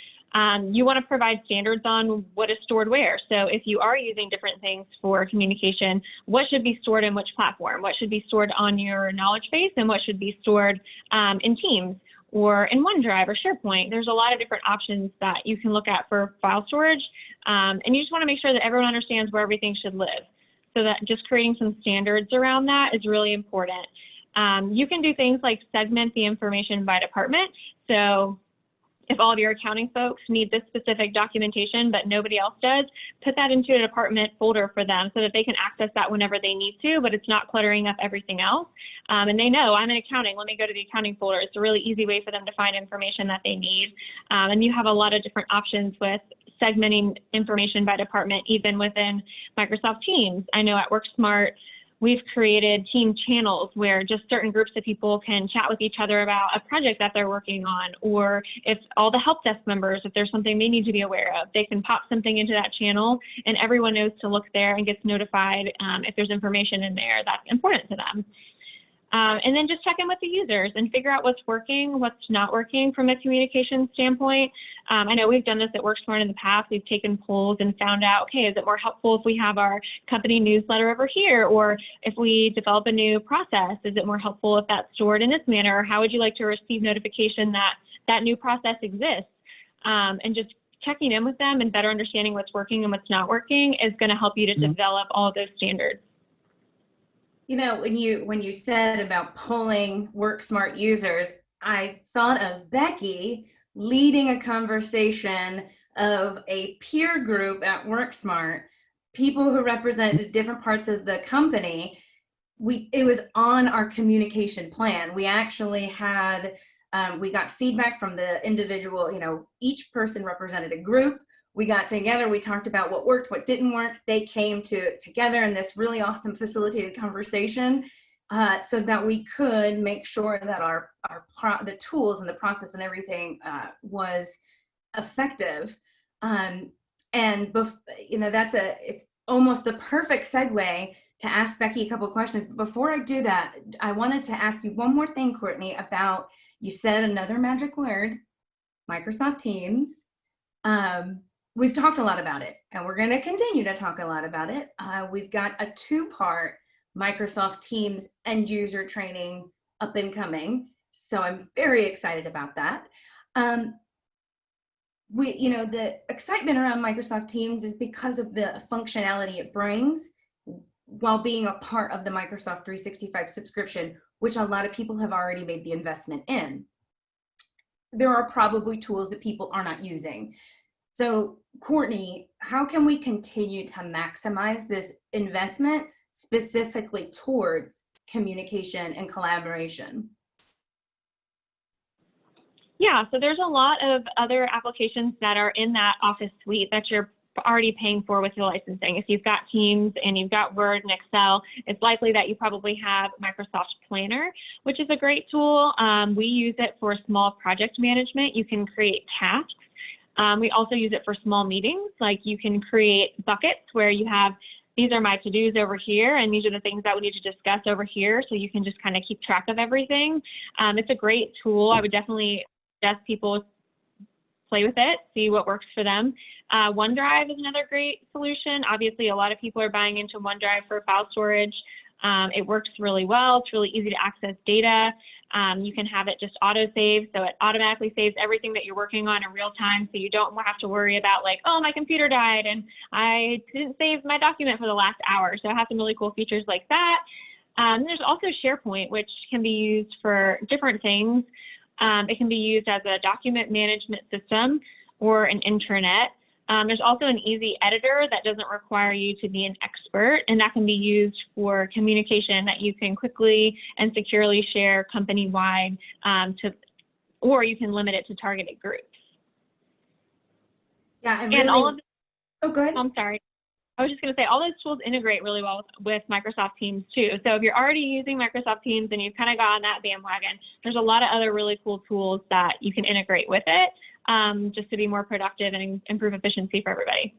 You want to provide standards on what is stored where. So if you are using different things for communication, what should be stored in which platform? What should be stored on your knowledge base, and what should be stored in Teams or in OneDrive or SharePoint? There's a lot of different options that you can look at for file storage. And you just want to make sure that everyone understands where everything should live. So that just creating some standards around that is really important. You can do things like segment the information by department. So if all of your accounting folks need this specific documentation, but nobody else does, put that into a department folder for them so that they can access that whenever they need to, but it's not cluttering up everything else. And they know, I'm in accounting, let me go to the accounting folder. It's a really easy way for them to find information that they need. And you have a lot of different options with segmenting information by department, even within Microsoft Teams. I know at WorkSmart, we've created team channels where just certain groups of people can chat with each other about a project that they're working on, or if all the help desk members, if there's something they need to be aware of, they can pop something into that channel and everyone knows to look there and gets notified if there's information in there that's important to them. And then just check in with the users and figure out what's working, what's not working from a communication standpoint. I know we've done this at WorkSmart in the past. We've taken polls and found out, okay, is it more helpful if we have our company newsletter over here, or if we develop a new process? Is it more helpful if that's stored in this manner? Or how would you like to receive notification that that new process exists? And just checking in with them and better understanding what's working and what's not working is going to help you to develop all of those standards. You know, when you said about polling WorkSmart users, I thought of Becky leading a conversation of a peer group at WorkSmart, people who represented different parts of the company. It was on our communication plan. We actually had, we got feedback from the individual, you know, each person represented a group. We got together, we talked about what worked, what didn't work. They came together in this really awesome facilitated conversation so that we could make sure that the tools and the process and everything was effective. And you know, it's almost the perfect segue to ask Becky a couple of questions. Before I do that, I wanted to ask you one more thing, Courtney, about, you said another magic word, Microsoft Teams. We've talked a lot about it, and we're going to continue to talk a lot about it. We've got a two-part Microsoft Teams end user training up and coming, so I'm very excited about that. You know, the excitement around Microsoft Teams is because of the functionality it brings while being a part of the Microsoft 365 subscription, which a lot of people have already made the investment in. There are probably tools that people are not using. So, Courtney, how can we continue to maximize this investment specifically towards communication and collaboration? Yeah, so there's a lot of other applications that are in that Office suite that you're already paying for with your licensing. If you've got Teams and you've got Word and Excel, it's likely that you probably have Microsoft Planner, which is a great tool. We use it for small project management. You can create tasks. We also use it for small meetings. Like, you can create buckets where you have, these are my to-dos over here, and these are the things that we need to discuss over here, so you can just kind of keep track of everything. It's a great tool. I would definitely suggest people play with it, see what works for them. OneDrive is another great solution. Obviously, a lot of people are buying into OneDrive for file storage. It works really well. It's really easy to access data. You can have it just auto-save, so it automatically saves everything that you're working on in real time, so you don't have to worry about, like, oh, my computer died and I didn't save my document for the last hour. So it has some really cool features like that. There's also SharePoint, which can be used for different things. It can be used as a document management system or an intranet. There's also an easy editor that doesn't require you to be an expert expert, and that can be used for communication that you can quickly and securely share company-wide, or you can limit it to targeted groups. Yeah, and all of oh, go ahead. I'm sorry. I was just going to say all those tools integrate really well with Microsoft Teams too. So if you're already using Microsoft Teams and you've kind of got on that bandwagon, there's a lot of other really cool tools that you can integrate with it, just to be more productive and improve efficiency for everybody.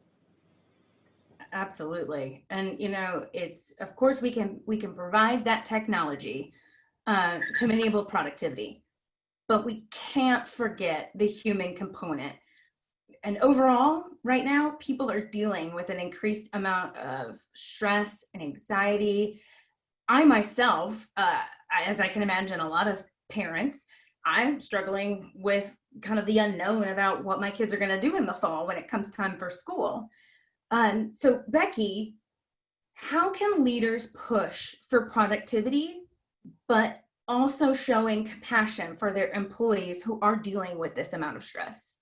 Absolutely. And you know, it's, of course we can provide that technology to enable productivity, but we can't forget the human component. And overall, right now, people are dealing with an increased amount of stress and anxiety. I myself, as I can imagine a lot of parents, I'm struggling with kind of the unknown about what my kids are going to do in the fall when it comes time for school. So Becky, how can leaders push for productivity, but also showing compassion for their employees who are dealing with this amount of stress?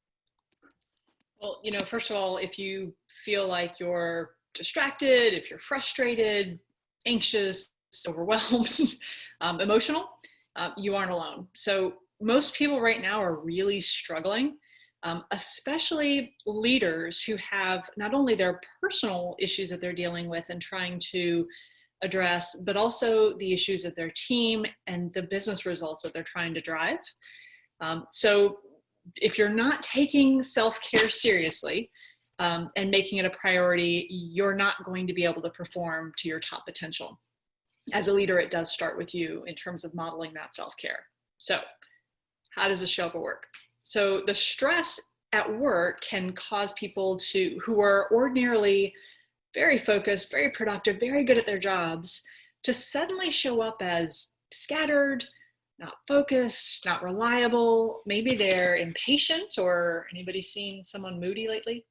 Well, you know, first of all, if you feel like you're distracted, if you're frustrated, anxious, overwhelmed, emotional, you aren't alone. So most people right now are really struggling, especially leaders who have not only their personal issues that they're dealing with and trying to address, but also the issues of their team and the business results that they're trying to drive. So if you're not taking self-care seriously and making it a priority, you're not going to be able to perform to your top potential. As a leader, it does start with you in terms of modeling that self-care. So how does this show up at work? So the stress at work can cause people who are ordinarily very focused, very productive, very good at their jobs, to suddenly show up as scattered, not focused, not reliable. Maybe they're impatient, or anybody seen someone moody lately?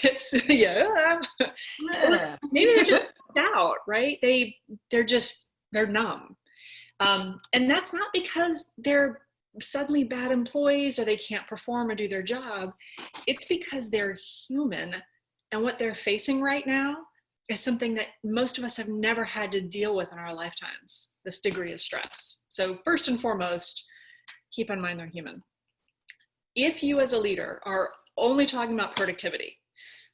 It's, yeah. Maybe they're just out, right? They're numb. And that's not because they're suddenly bad employees or they can't perform or do their job. It's because they're human, and what they're facing right now is something that most of us have never had to deal with in our lifetimes, this degree of stress. So first and foremost, keep in mind they're human. If you as a leader are only talking about productivity,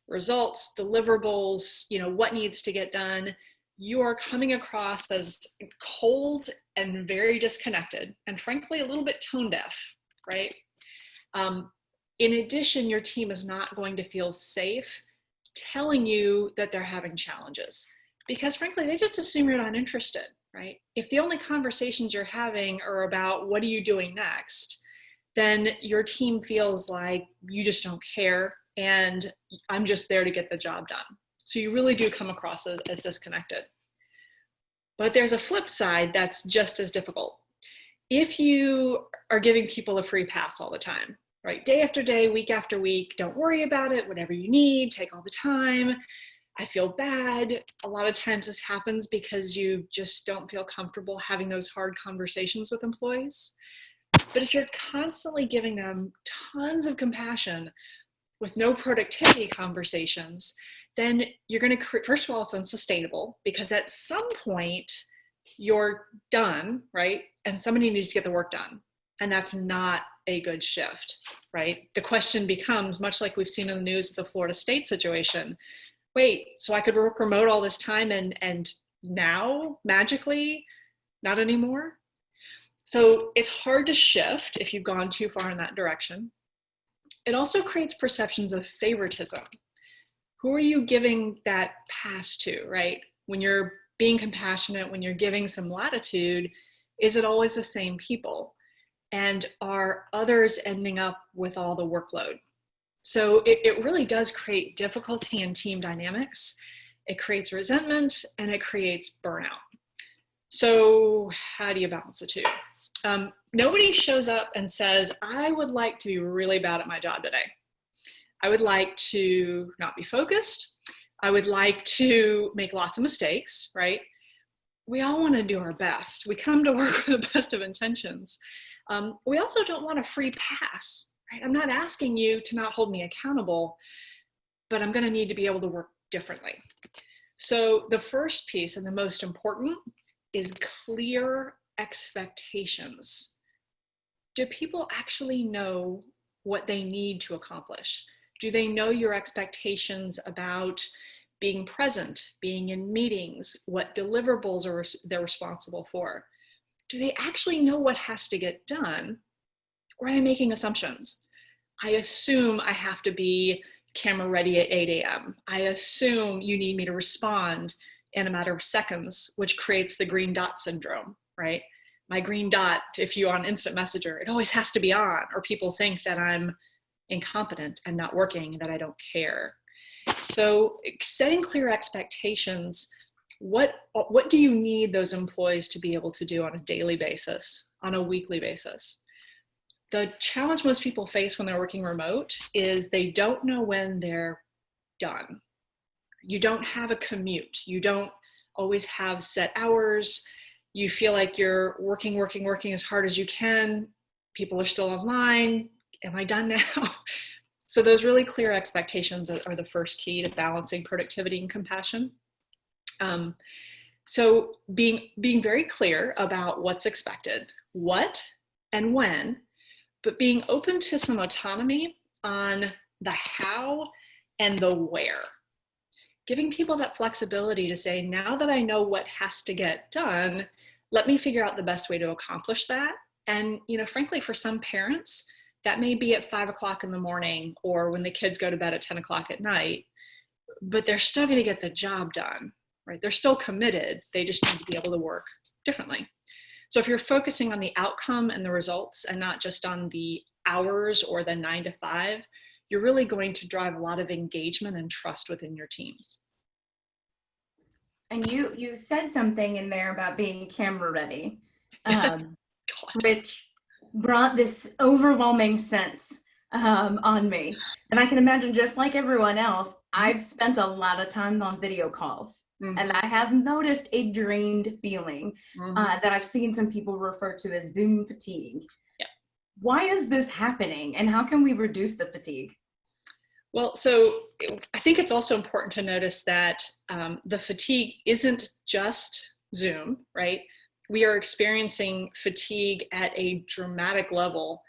results, deliverables, you know, what needs to get done, you are coming across as cold and very disconnected, and frankly, a little bit tone deaf, right? In addition, your team is not going to feel safe telling you that they're having challenges, because frankly, they just assume you're not interested, right? If the only conversations you're having are about what are you doing next, then your team feels like you just don't care and I'm just there to get the job done. So you really do come across as disconnected. But there's a flip side that's just as difficult. If you are giving people a free pass all the time, right? Day after day, week after week, don't worry about it, whatever you need, take all the time. I feel bad. A lot of times this happens because you just don't feel comfortable having those hard conversations with employees. But if you're constantly giving them tons of compassion with no productivity conversations, then you're going to create, first of all, it's unsustainable, because at some point you're done, right? And somebody needs to get the work done. And that's not a good shift, right? The question becomes, much like we've seen in the news of the Florida State situation, wait, so I could work remote all this time and now magically not anymore? So it's hard to shift if you've gone too far in that direction. It also creates perceptions of favoritism. Who are you giving that pass to, right? When you're being compassionate, when you're giving some latitude, is it always the same people? And are others ending up with all the workload? So it really does create difficulty in team dynamics. It creates resentment and it creates burnout. So how do you balance the two? Nobody shows up and says, I would like to be really bad at my job today. I would like to not be focused. I would like to make lots of mistakes, right? We all want to do our best. We come to work with the best of intentions. We also don't want a free pass, right? I'm not asking you to not hold me accountable, but I'm going to need to be able to work differently. So the first piece, and the most important, is clear expectations. Do people actually know what they need to accomplish? Do they know your expectations about being present, being in meetings, what deliverables they're responsible for? Do they actually know what has to get done? Or are they making assumptions? I assume I have to be camera ready at 8 a.m. I assume you need me to respond in a matter of seconds, which creates the green dot syndrome, right? My green dot, if you're on instant messenger, it always has to be on, or people think that I'm incompetent and not working, that I don't care. So setting clear expectations, what do you need those employees to be able to do on a daily basis, on a weekly basis? The challenge most people face when they're working remote is they don't know when they're done. You don't have a commute. You don't always have set hours. You feel like you're working as hard as you can. People are still online. Am I done now? So those really clear expectations are the first key to balancing productivity and compassion. So being very clear about what's expected, what and when, but being open to some autonomy on the how and the where. Giving people that flexibility to say, now that I know what has to get done, let me figure out the best way to accomplish that. And, frankly, for some parents, that may be at 5 o'clock in the morning or when the kids go to bed at 10 o'clock at night, but they're still going to get the job done, right? They're still committed. They just need to be able to work differently. So if you're focusing on the outcome and the results and not just on the hours or the 9 to 5, you're really going to drive a lot of engagement and trust within your teams. And you said something in there about being camera ready, which brought this overwhelming sense on me. And I can imagine, just like everyone else, I've spent a lot of time on video calls. Mm-hmm. And I have noticed a drained feeling that I've seen some people refer to as Zoom fatigue. Yeah. Why is this happening, and how can we reduce the fatigue? Well, so I think it's also important to notice that the fatigue isn't just Zoom, right? We are experiencing fatigue at a dramatic level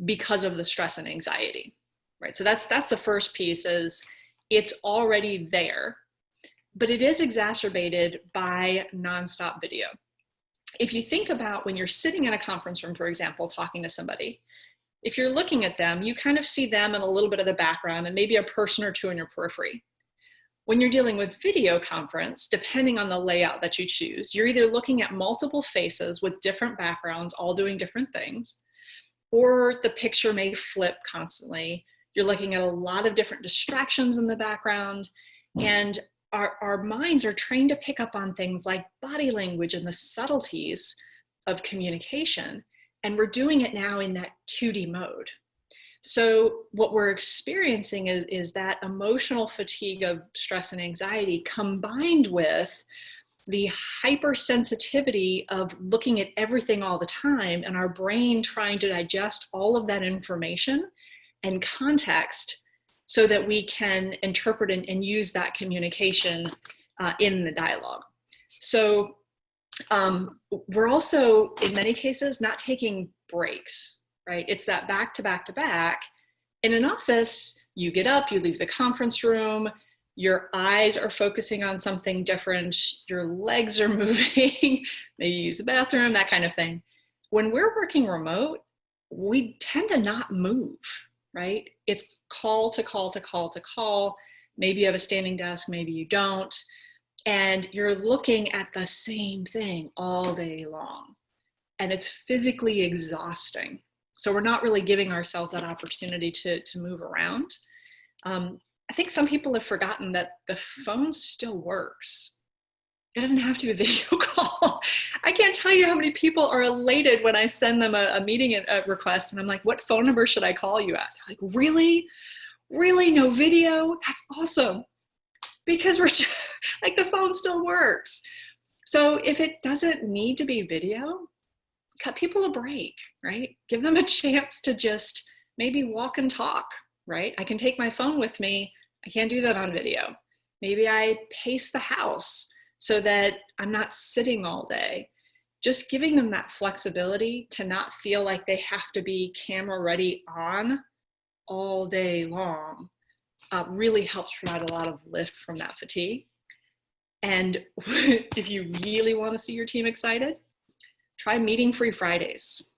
because of the stress and anxiety, right? So that's the first piece, is it's already there, but it is exacerbated by nonstop video. If you think about when you're sitting in a conference room, for example, talking to somebody, if you're looking at them, you kind of see them in a little bit of the background and maybe a person or two in your periphery. When you're dealing with video conference, depending on the layout that you choose, you're either looking at multiple faces with different backgrounds, all doing different things, or the picture may flip constantly. You're looking at a lot of different distractions in the background, and our minds are trained to pick up on things like body language and the subtleties of communication. And we're doing it now in that 2D mode. So what we're experiencing is that emotional fatigue of stress and anxiety combined with the hypersensitivity of looking at everything all the time, and our brain trying to digest all of that information and context so that we can interpret and use that communication in the dialogue. So we're also, in many cases, not taking breaks, right? It's that back to back to back. In an office, you get up, you leave the conference room, your eyes are focusing on something different, your legs are moving, maybe you use the bathroom, that kind of thing. When we're working remote, we tend to not move, right? It's call to call to call to call. Maybe you have a standing desk, maybe you don't. And you're looking at the same thing all day long. And it's physically exhausting. So we're not really giving ourselves that opportunity to move around. I think some people have forgotten that the phone still works. It doesn't have to be a video call. I can't tell you how many people are elated when I send them a meeting request and I'm like, what phone number should I call you at? They're like, really? Really? No video? That's awesome. Because we're just, like, the phone still works. So if it doesn't need to be video, cut people a break, right? Give them a chance to just maybe walk and talk, right? I can take my phone with me. I can't do that on video. Maybe I pace the house so that I'm not sitting all day. Just giving them that flexibility to not feel like they have to be camera ready on all day long really helps provide a lot of lift from that fatigue. And if you really want to see your team excited, try meeting-free Fridays.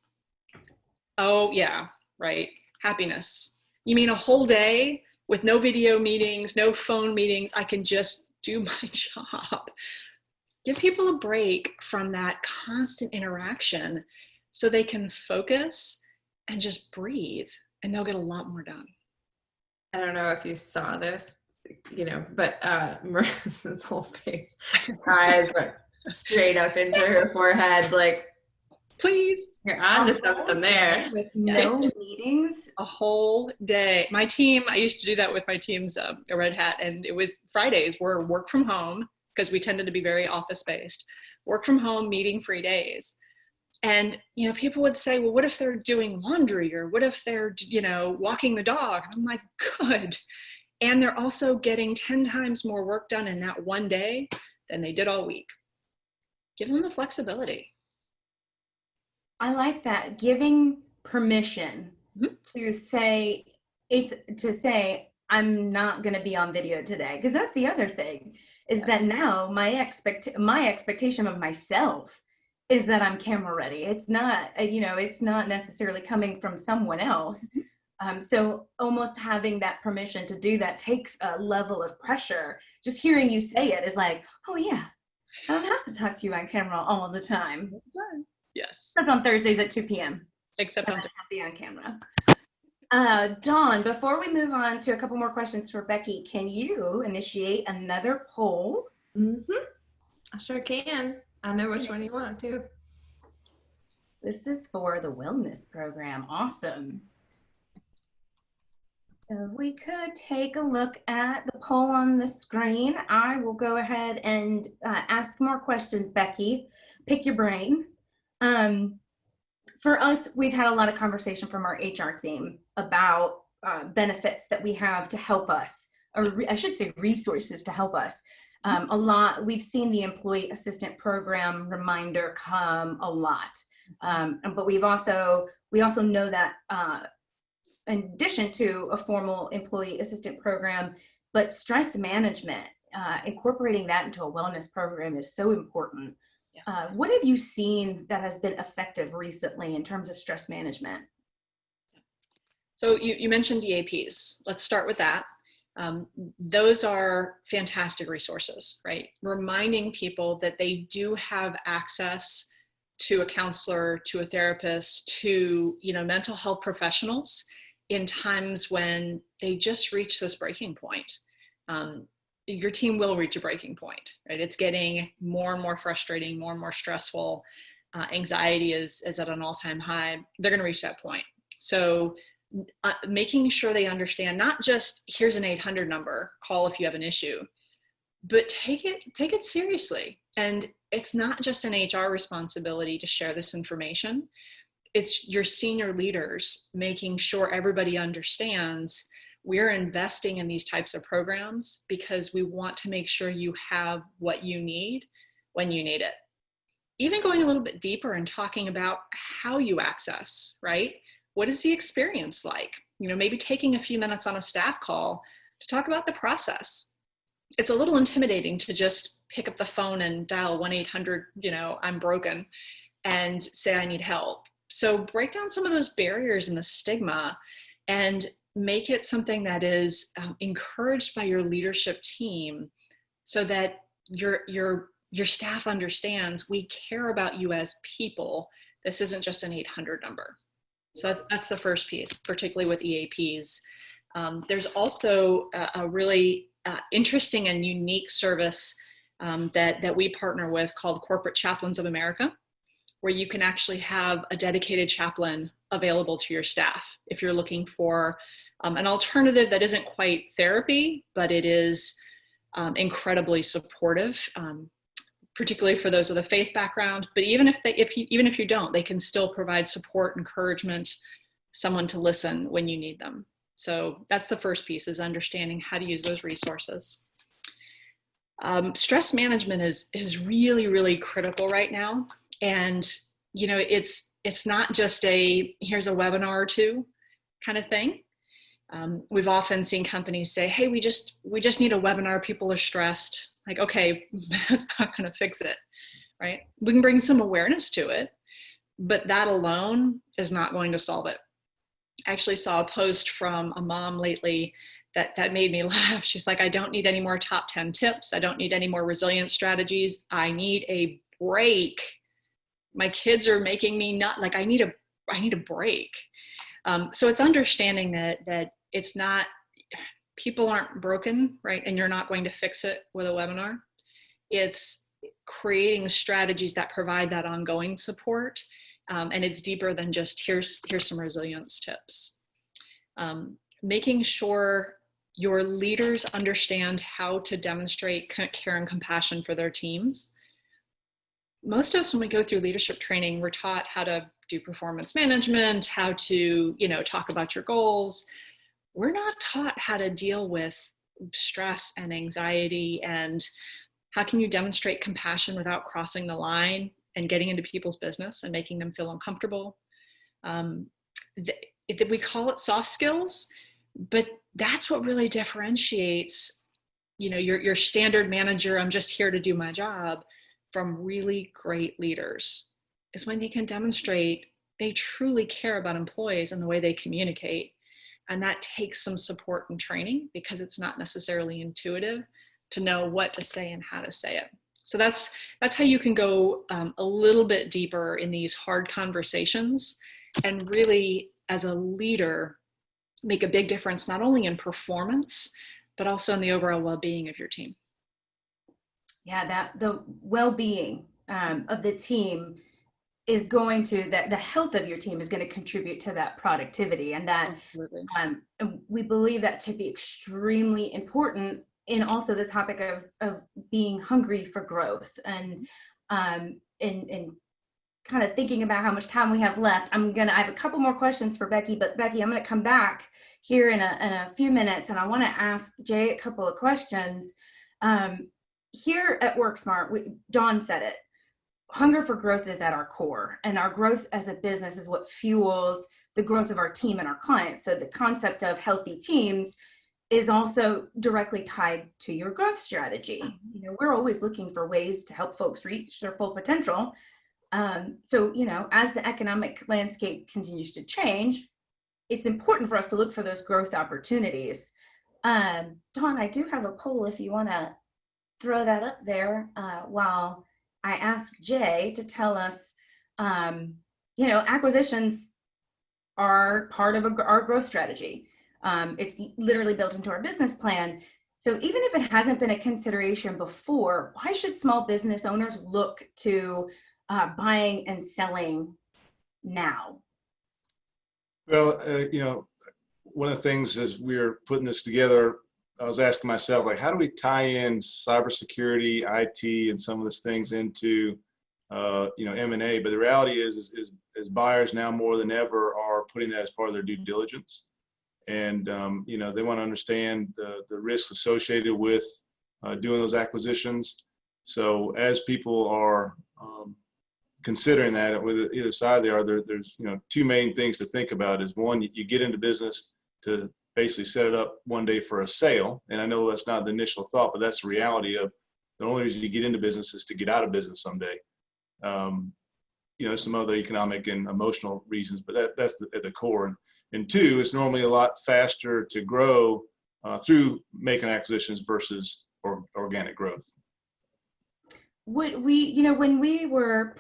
Oh yeah, right, happiness. You mean a whole day with no video meetings, no phone meetings, I can just do my job. Give people a break from that constant interaction so they can focus and just breathe, and they'll get a lot more done. I don't know if you saw this, but Marissa's whole face, her eyes went straight up into her forehead, like, please, you're on to something there. With no meetings? A whole day. My team, I used to do that with my team's a Red Hat, and it was Fridays were work from home, because we tended to be very office-based, work from home, meeting-free days. And, people would say, well, what if they're doing laundry, or what if they're, walking the dog? And I'm like, good. And they're also getting 10 times more work done in that one day than they did all week. Give them the flexibility. I like that. Giving permission to say, I'm not going to be on video today. Because that's the other thing, is that now my expectation of myself is that I'm camera ready. It's not, it's not necessarily coming from someone else. So almost having that permission to do that takes a level of pressure. Just hearing you say it is like, oh yeah, I don't have to talk to you on camera all the time. Yes. Except on Thursdays at 2 p.m. Except on be on camera. Dawn, before we move on to a couple more questions for Becky, can you initiate another poll? I sure can. I know which one you want too. This is for the wellness program. Awesome. So we could take a look at the poll on the screen. I will go ahead and ask more questions, Becky. Pick your brain. For us, we've had a lot of conversation from our HR team about benefits that we have to help us, or I should say resources to help us. We've seen the employee assistant program reminder come a lot. But we also know that in addition to a formal employee assistant program, but stress management, incorporating that into a wellness program is so important. What have you seen that has been effective recently in terms of stress management? So you mentioned DAPs. Let's start with that. Those are fantastic resources, right? Reminding people that they do have access to a counselor, to a therapist, to mental health professionals in times when they just reach this breaking point. Your team will reach a breaking point, right? It's getting more and more frustrating, more and more stressful. Anxiety is at an all-time high. They're going to reach that point. So making sure they understand, not just here's an 800 number, call if you have an issue, but take it seriously. And it's not just an HR responsibility to share this information. It's your senior leaders making sure everybody understands we're investing in these types of programs because we want to make sure you have what you need when you need it. Even going a little bit deeper and talking about how you access, right? What is the experience like? Maybe taking a few minutes on a staff call to talk about the process. It's a little intimidating to just pick up the phone and dial 1-800, I'm broken, and say I need help. So break down some of those barriers and the stigma and make it something that is encouraged by your leadership team so that your staff understands we care about you as people. This isn't just an 800 number. So that's the first piece, particularly with EAPs. There's also a really interesting and unique service that we partner with called Corporate Chaplains of America, where you can actually have a dedicated chaplain available to your staff if you're looking for an alternative that isn't quite therapy, but it is incredibly supportive, particularly for those with a faith background. But even if you don't, they can still provide support, encouragement, someone to listen when you need them. So that's the first piece, is understanding how to use those resources. Stress management is really, really critical right now. And, you know, it's not just a, here's a webinar or two kind of thing. We've often seen companies say, hey, we just need a webinar. People are stressed. Like, okay, that's not going to fix it, right? We can bring some awareness to it, but that alone is not going to solve it. I actually saw a post from a mom lately that made me laugh. She's like, I don't need any more top 10 tips. I don't need any more resilience strategies. I need a break. My kids are making me not, like, I need a break. So it's understanding that it's not, people aren't broken, right? And you're not going to fix it with a webinar. It's creating strategies that provide that ongoing support. And it's deeper than just here's some resilience tips. Making sure your leaders understand how to demonstrate care and compassion for their teams. Most of us, when we go through leadership training, we're taught how to do performance management, how to, you know, talk about your goals. We're not taught how to deal with stress and anxiety, and how can you demonstrate compassion without crossing the line and getting into people's business and making them feel uncomfortable. We call it soft skills, but that's what really differentiates, you know, your standard manager, I'm just here to do my job, from really great leaders, is when they can demonstrate they truly care about employees and the way they communicate. And that takes some support and training, because it's not necessarily intuitive to know what to say and how to say it. So that's how you can go a little bit deeper in these hard conversations, and really, as a leader, make a big difference, not only in performance, but also in the overall well-being of your team. Yeah, that the well-being of the team is going to, that the health of your team is going to contribute to that productivity, and that we believe that to be extremely important in also the topic of being hungry for growth, and kind of thinking about how much time we have left. I have a couple more questions for Becky, but Becky, I'm going to come back here in a few minutes, and I want to ask Jay a couple of questions. Here at WorkSmart, Dawn said it, hunger for growth is at our core, and our growth as a business is what fuels the growth of our team and our clients. So the concept of healthy teams is also directly tied to your growth strategy. You know, we're always looking for ways to help folks reach their full potential. So, you know, as the economic landscape continues to change, it's important for us to look for those growth opportunities. Dawn, I do have a poll if you want to throw that up there while I ask Jay to tell us, you know, acquisitions are part of our growth strategy. It's literally built into our business plan. So even if it hasn't been a consideration before, why should small business owners look to buying and selling now? Well, you know, one of the things as we were putting this together, I was asking myself, like, how do we tie in cybersecurity, IT, and some of these things into, you know, M&A? But the reality is buyers now more than ever are putting that as part of their due diligence. And, you know, they want to understand the risks associated with doing those acquisitions. So as people are considering that, with either side there's, you know, two main things to think about. Is one, you get into business to basically set it up one day for a sale. And I know that's not the initial thought, but that's the reality of the only reason you get into business is to get out of business someday. You know, some other economic and emotional reasons, but that's at the core. And two, it's normally a lot faster to grow through making acquisitions versus organic growth. Would we, you know, when we were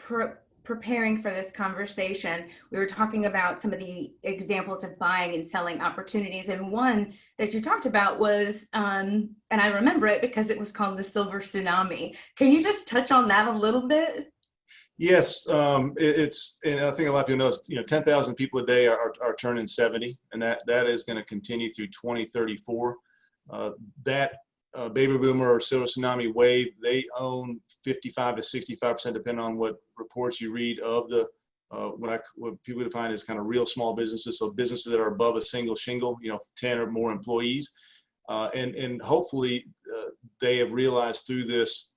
preparing for this conversation, we were talking about some of the examples of buying and selling opportunities. And one that you talked about was, and I remember it because it was called the Silver Tsunami. Can you just touch on that a little bit? Yes, it's, and I think a lot of people know, you know, 10,000 people a day are turning 70, and that is going to continue through 2034. That baby boomer or silver tsunami wave, they own 55 to 65%, depending on what reports you read, of the what people define as kind of real small businesses. So businesses that are above a single shingle, you know, 10 or more employees, and hopefully they have realized through this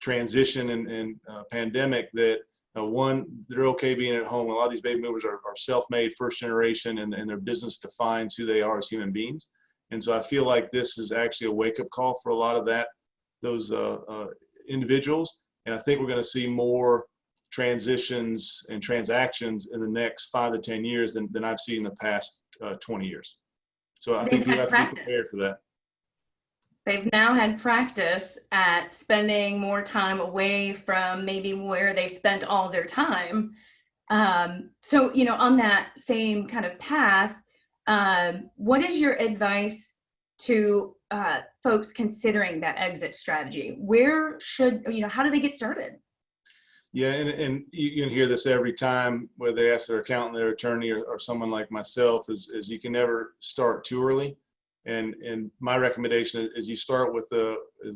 transition and pandemic that one, they're okay being at home. A lot of these baby movers are self-made, first generation, and their business defines who they are as human beings. And so I feel like this is actually a wake-up call for a lot of those individuals. And I think we're going to see more transitions and transactions in the next 5 to 10 years than I've seen in the past 20 years. So I think you have to be prepared for that. They've now had practice at spending more time away from maybe where they spent all their time. So, you know, on that same kind of path, what is your advice to folks considering that exit strategy? Where should, you know, how do they get started? Yeah, and you can hear this every time, whether they ask their accountant, their attorney, or someone like myself, is you can never start too early. And my recommendation is you start with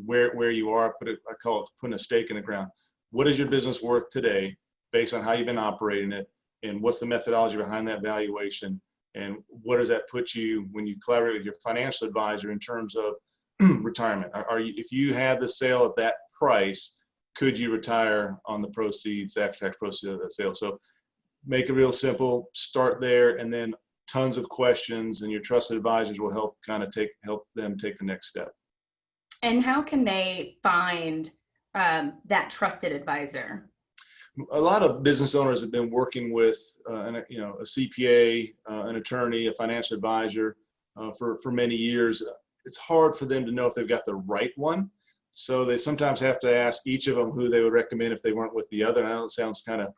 where you are. I call it putting a stake in the ground. What is your business worth today, based on how you've been operating it, and what's the methodology behind that valuation, and what does that put you when you collaborate with your financial advisor in terms of retirement? If you had the sale at that price, could you retire on the proceeds, after-tax proceeds of that sale? So make it real simple, start there, and then tons of questions, and your trusted advisors will help them take the next step. And how can they find that trusted advisor? A lot of business owners have been working with a CPA, an attorney, a financial advisor for many years. It's hard for them to know if they've got the right one. So they sometimes have to ask each of them who they would recommend if they weren't with the other. And I know it sounds kind of,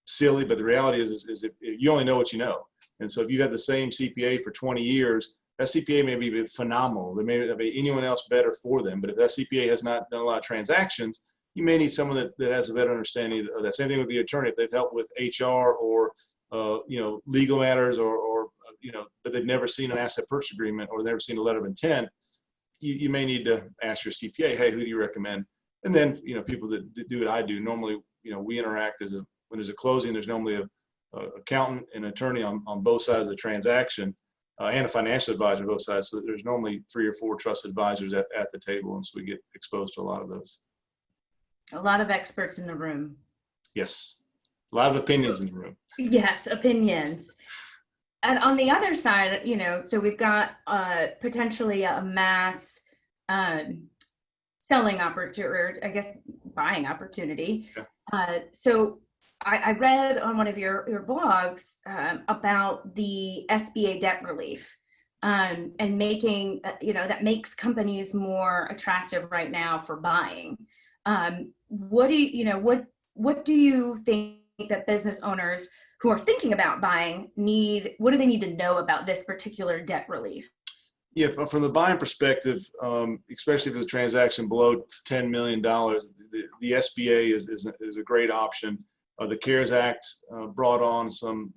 silly, but the reality is if you only know what you know. And so if you had the same CPA for 20 years, that CPA may be phenomenal. There may not be anyone else better for them. But if that CPA has not done a lot of transactions, you may need someone that has a better understanding of that. Same thing with the attorney. If they've helped with HR or legal matters or but they've never seen an asset purchase agreement or never seen a letter of intent, you may need to ask your CPA, hey, who do you recommend? And then, people that do what I do, normally, we interact when there's a closing, there's normally a accountant and attorney on both sides of the transaction and a financial advisor on both sides. So there's normally 3 or 4 trusted advisors at the table. And so we get exposed to a lot of those. A lot of experts in the room. Yes. A lot of opinions in the room. Yes, opinions. And on the other side, so we've got potentially a mass selling opportunity, or I guess buying opportunity. Yeah. So I read on one of your blogs about the SBA debt relief and making, that makes companies more attractive right now for buying. What do you think that business owners who are thinking about buying what do they need to know about this particular debt relief? Yeah, from the buying perspective, especially if it's a transaction below $10 million, the SBA is a great option. The CARES Act brought on some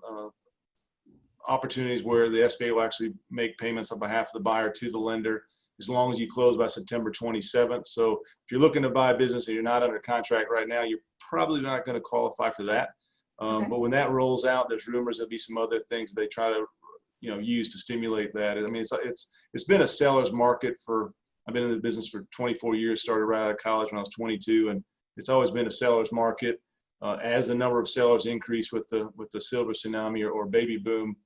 opportunities where the SBA will actually make payments on behalf of the buyer to the lender as long as you close by September 27th. So if you're looking to buy a business and you're not under contract right now, you're probably not going to qualify for that. Okay. But when that rolls out, there's rumors there'll be some other things they try to use to stimulate that. I mean, it's been a seller's market I've been in the business for 24 years, started right out of college when I was 22, and it's always been a seller's market. As the number of sellers increase with the silver tsunami or baby boom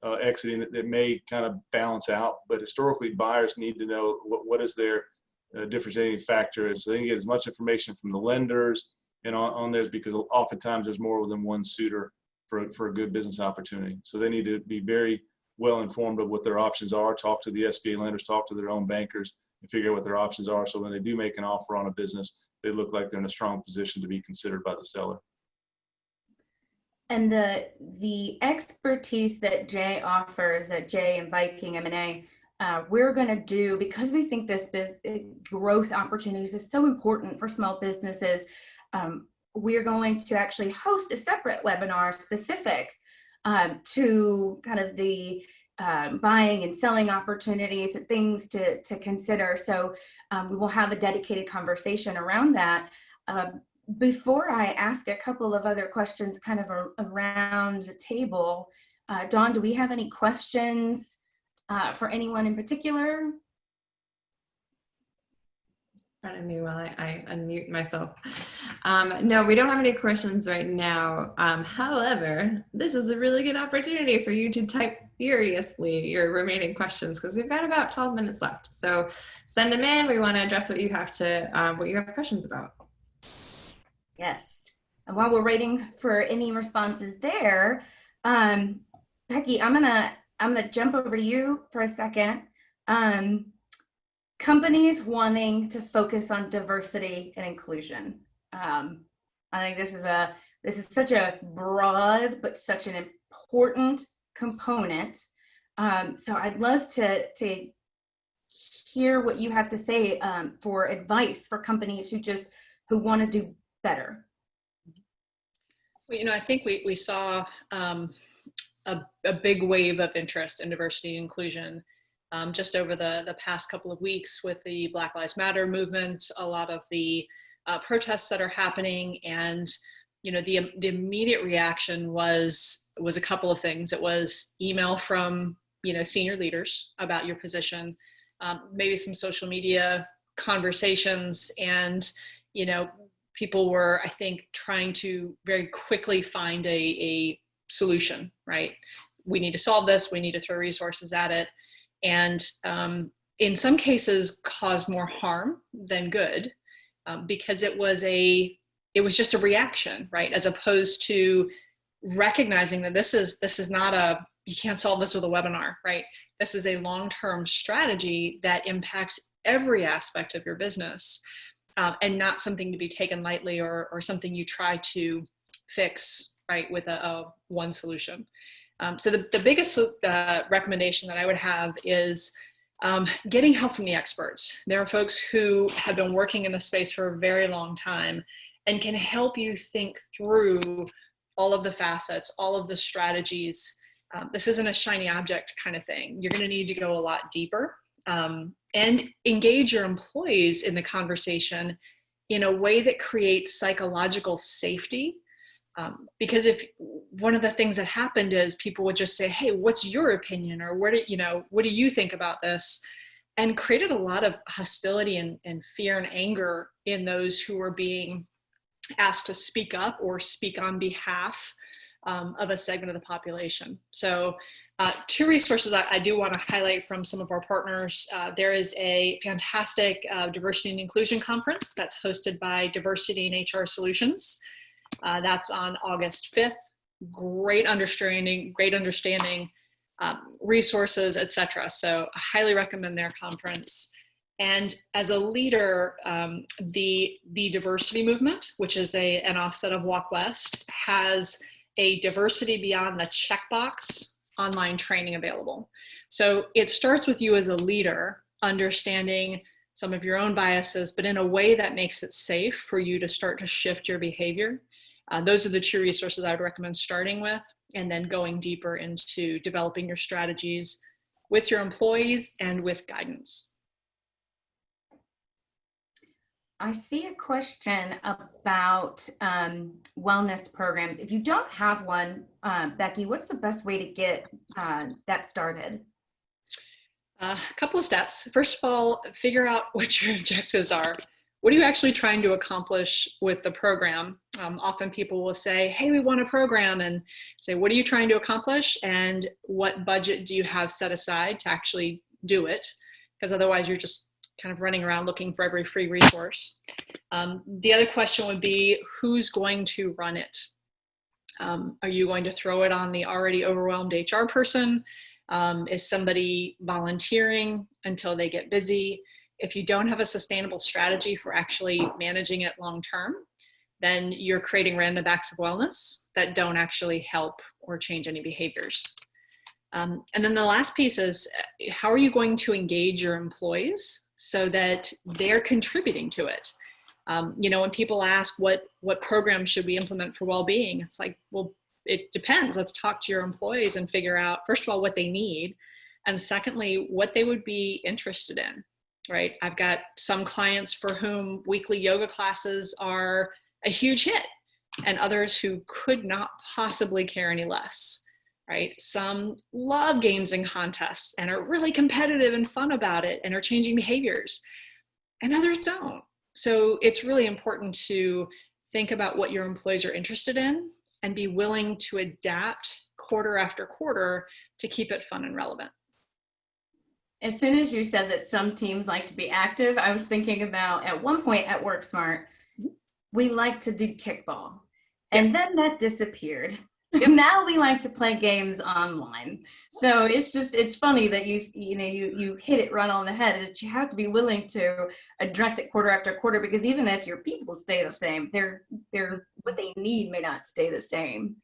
exiting, it may kind of balance out. But historically, buyers need to know what is their differentiating factor is. So they can get as much information from the lenders and on theirs, because oftentimes there's more than one suitor for a good business opportunity. So they need to be very well informed of what their options are, talk to the SBA lenders, talk to their own bankers, and figure out what their options are. So when they do make an offer on a business, they look like they're in a strong position to be considered by the seller. And the expertise that Jay offers at Jay and Viking M&A, we're going to do, because we think this growth opportunities is so important for small businesses. We're going to actually host a separate webinar specific to kind of the buying and selling opportunities and things to consider. So we will have a dedicated conversation around that. Before I ask a couple of other questions kind of around the table, Dawn, do we have any questions for anyone in particular? Pardon me while I unmute myself. No, we don't have any questions right now. However, this is a really good opportunity for you to type furiously your remaining questions because we've got about 12 minutes left. So send them in. We want to address what you have questions about. Yes. And while we're waiting for any responses there, Becky, I'm gonna jump over to you for a second. Companies wanting to focus on diversity and inclusion. I think this is such a broad but such an important component. So I'd love to hear what you have to say for advice for companies who want to do better. Well, I think we saw a big wave of interest in diversity and inclusion just over the past couple of weeks with the Black Lives Matter movement, a lot of the protests that are happening, and the immediate reaction was a couple of things. It was email from senior leaders about your position, maybe some social media conversations, and people were, I think, trying to very quickly find a solution, right? We need to solve this. We need to throw resources at it. And in some cases cause more harm than good because it was just a reaction, right? As opposed to recognizing that this is not you can't solve this with a webinar, right? This is a long-term strategy that impacts every aspect of your business. And not something to be taken lightly or something you try to fix, right, with a one solution. So the biggest recommendation that I would have is getting help from the experts. There are folks who have been working in the space for a very long time and can help you think through all of the facets, all of the strategies. This isn't a shiny object kind of thing. You're going to need to go a lot deeper. And engage your employees in the conversation in a way that creates psychological safety. Because if one of the things that happened is people would just say, hey, what's your opinion? Or what do you think about this? And created a lot of hostility and fear and anger in those who were being asked to speak up or speak on behalf of a segment of the population. So two resources I do want to highlight from some of our partners. There is a fantastic diversity and inclusion conference that's hosted by Diversity and HR Solutions. That's on August 5th. Great understanding, resources, etc. So I highly recommend their conference. And as a leader, the diversity movement, which is an offset of Walk West, has a diversity beyond the checkbox online training available. So it starts with you as a leader, understanding some of your own biases, but in a way that makes it safe for you to start to shift your behavior. Those are the two resources I would recommend starting with, and then going deeper into developing your strategies with your employees and with guidance. I see a question about wellness programs. If you don't have one, Becky, what's the best way to get that started? A couple of steps. First of all, figure out what your objectives are. What are you actually trying to accomplish with the program? Often people will say, hey, we want a program, and say, what are you trying to accomplish? And what budget do you have set aside to actually do it? Because otherwise you're just kind of running around looking for every free resource. The other question would be, who's going to run it? Are you going to throw it on the already overwhelmed HR person? Is somebody volunteering until they get busy? If you don't have a sustainable strategy for actually managing it long-term, then you're creating random acts of wellness that don't actually help or change any behaviors. And then the last piece is, how are you going to engage your employees so that they're contributing to it? When people ask what programs should we implement for well-being, it's like, well, it depends. Let's talk to your employees and figure out, first of all, what they need, and secondly, what they would be interested in, right? I've got some clients for whom weekly yoga classes are a huge hit, and others who could not possibly care any less, right? Some love games and contests and are really competitive and fun about it and are changing behaviors, and others don't, So it's really important to think about what your employees are interested in and be willing to adapt quarter after quarter to keep it fun and relevant. As soon as you said that some teams like to be active, I was thinking about at one point at WorkSmart, we like to do kickball. And then that disappeared. Yep. Now we like to play games online. So it's funny that you hit it right on the head, that you have to be willing to address it quarter after quarter, because even if your people stay the same, they're what they need may not stay the same.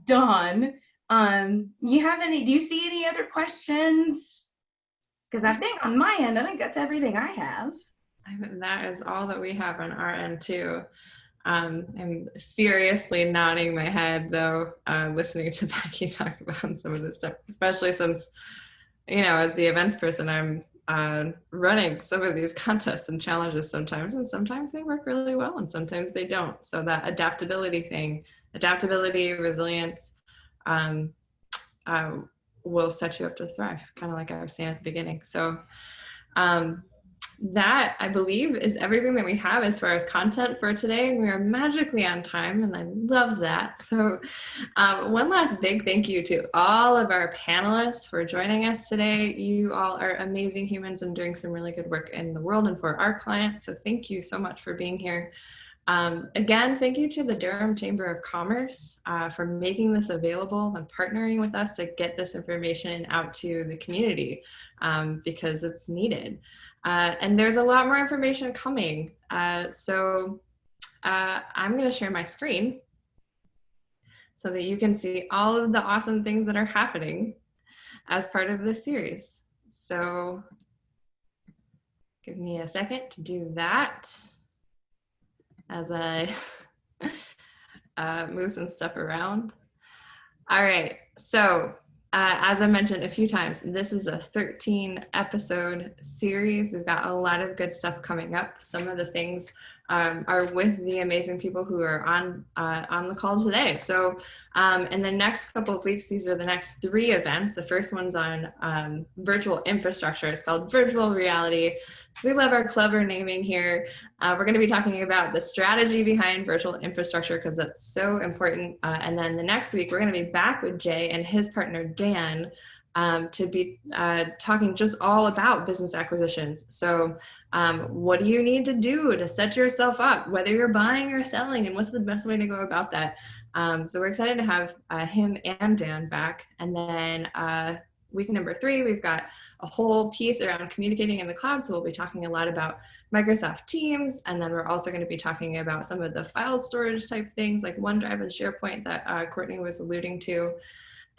Dawn, do you see any other questions? Because I think on my end, I think that's everything I have. I think that is all that we have on our end too. I'm furiously nodding my head though, listening to Becky talk about some of this stuff, especially since, as the events person, I'm running some of these contests and challenges sometimes, and sometimes they work really well and sometimes they don't. So that adaptability, resilience, will set you up to thrive, kind of like I was saying at the beginning. So that, I believe, is everything that we have as far as content for today. We are magically on time, and I love that. So one last big thank you to all of our panelists for joining us today. You all are amazing humans and doing some really good work in the world and for our clients. So thank you so much for being here. Again, thank you to the Durham Chamber of Commerce for making this available and partnering with us to get this information out to the community because it's needed. And there's a lot more information coming. So I'm going to share my screen so that you can see all of the awesome things that are happening as part of this series. So give me a second to do that as I move some stuff around. All right, so as I mentioned a few times, this is a 13 episode series. We've got a lot of good stuff coming up. Some of the things are with the amazing people who are on the call today. So in the next couple of weeks, these are the next 3 events. The first one's on virtual infrastructure. It's called Virtual Reality. We love our clever naming here. We're going to be talking about the strategy behind virtual infrastructure because that's so important. And then the next week, we're going to be back with Jay and his partner, Dan, to be talking just all about business acquisitions. So what do you need to do to set yourself up, whether you're buying or selling, and what's the best way to go about that? So we're excited to have him and Dan back. And then week number 3, we've got a whole piece around communicating in the cloud. So we'll be talking a lot about Microsoft Teams. And then we're also going to be talking about some of the file storage type things like OneDrive and SharePoint that Courtney was alluding to.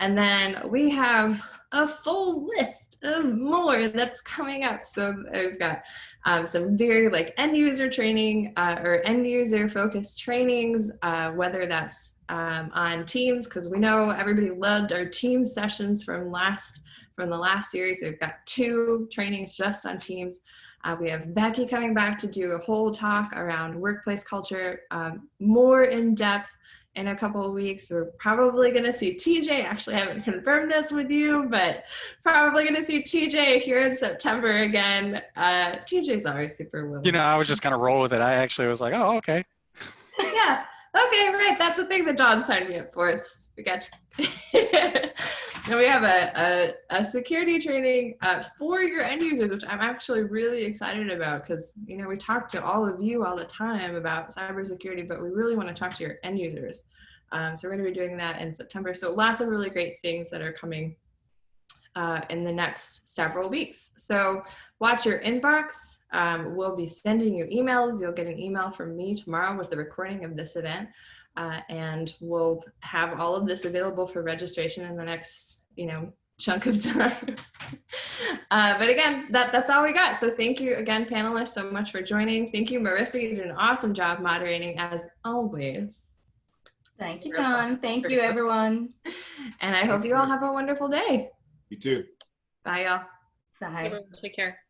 And then we have a full list of more that's coming up. So we've got some very end user training or end user focused trainings, whether that's on Teams, because we know everybody loved our Teams sessions from the last series. We've got 2 trainings just on Teams. We have Becky coming back to do a whole talk around workplace culture, more in depth in a couple of weeks. We're probably going to see TJ. Actually, I haven't confirmed this with you, but probably going to see TJ here in September again. TJ's always super willing. I was just going to roll with it. I actually was like, oh, okay. Yeah. Okay, right. That's the thing that John signed me up for. We got you. And we have a security training for your end users, which I'm actually really excited about because, we talk to all of you all the time about cybersecurity, but we really want to talk to your end users. So we're going to be doing that in September. So lots of really great things that are coming in the next several weeks. So watch your inbox. We'll be sending you emails. You'll get an email from me tomorrow with the recording of this event. And we'll have all of this available for registration in the next, chunk of time. But again, that's all we got. So thank you again, panelists, so much for joining. Thank you, Marissa. You did an awesome job moderating as always. Thank you, John. Thank you, everyone. And I hope you all have a wonderful day. You too. Bye, y'all. Bye. Take care.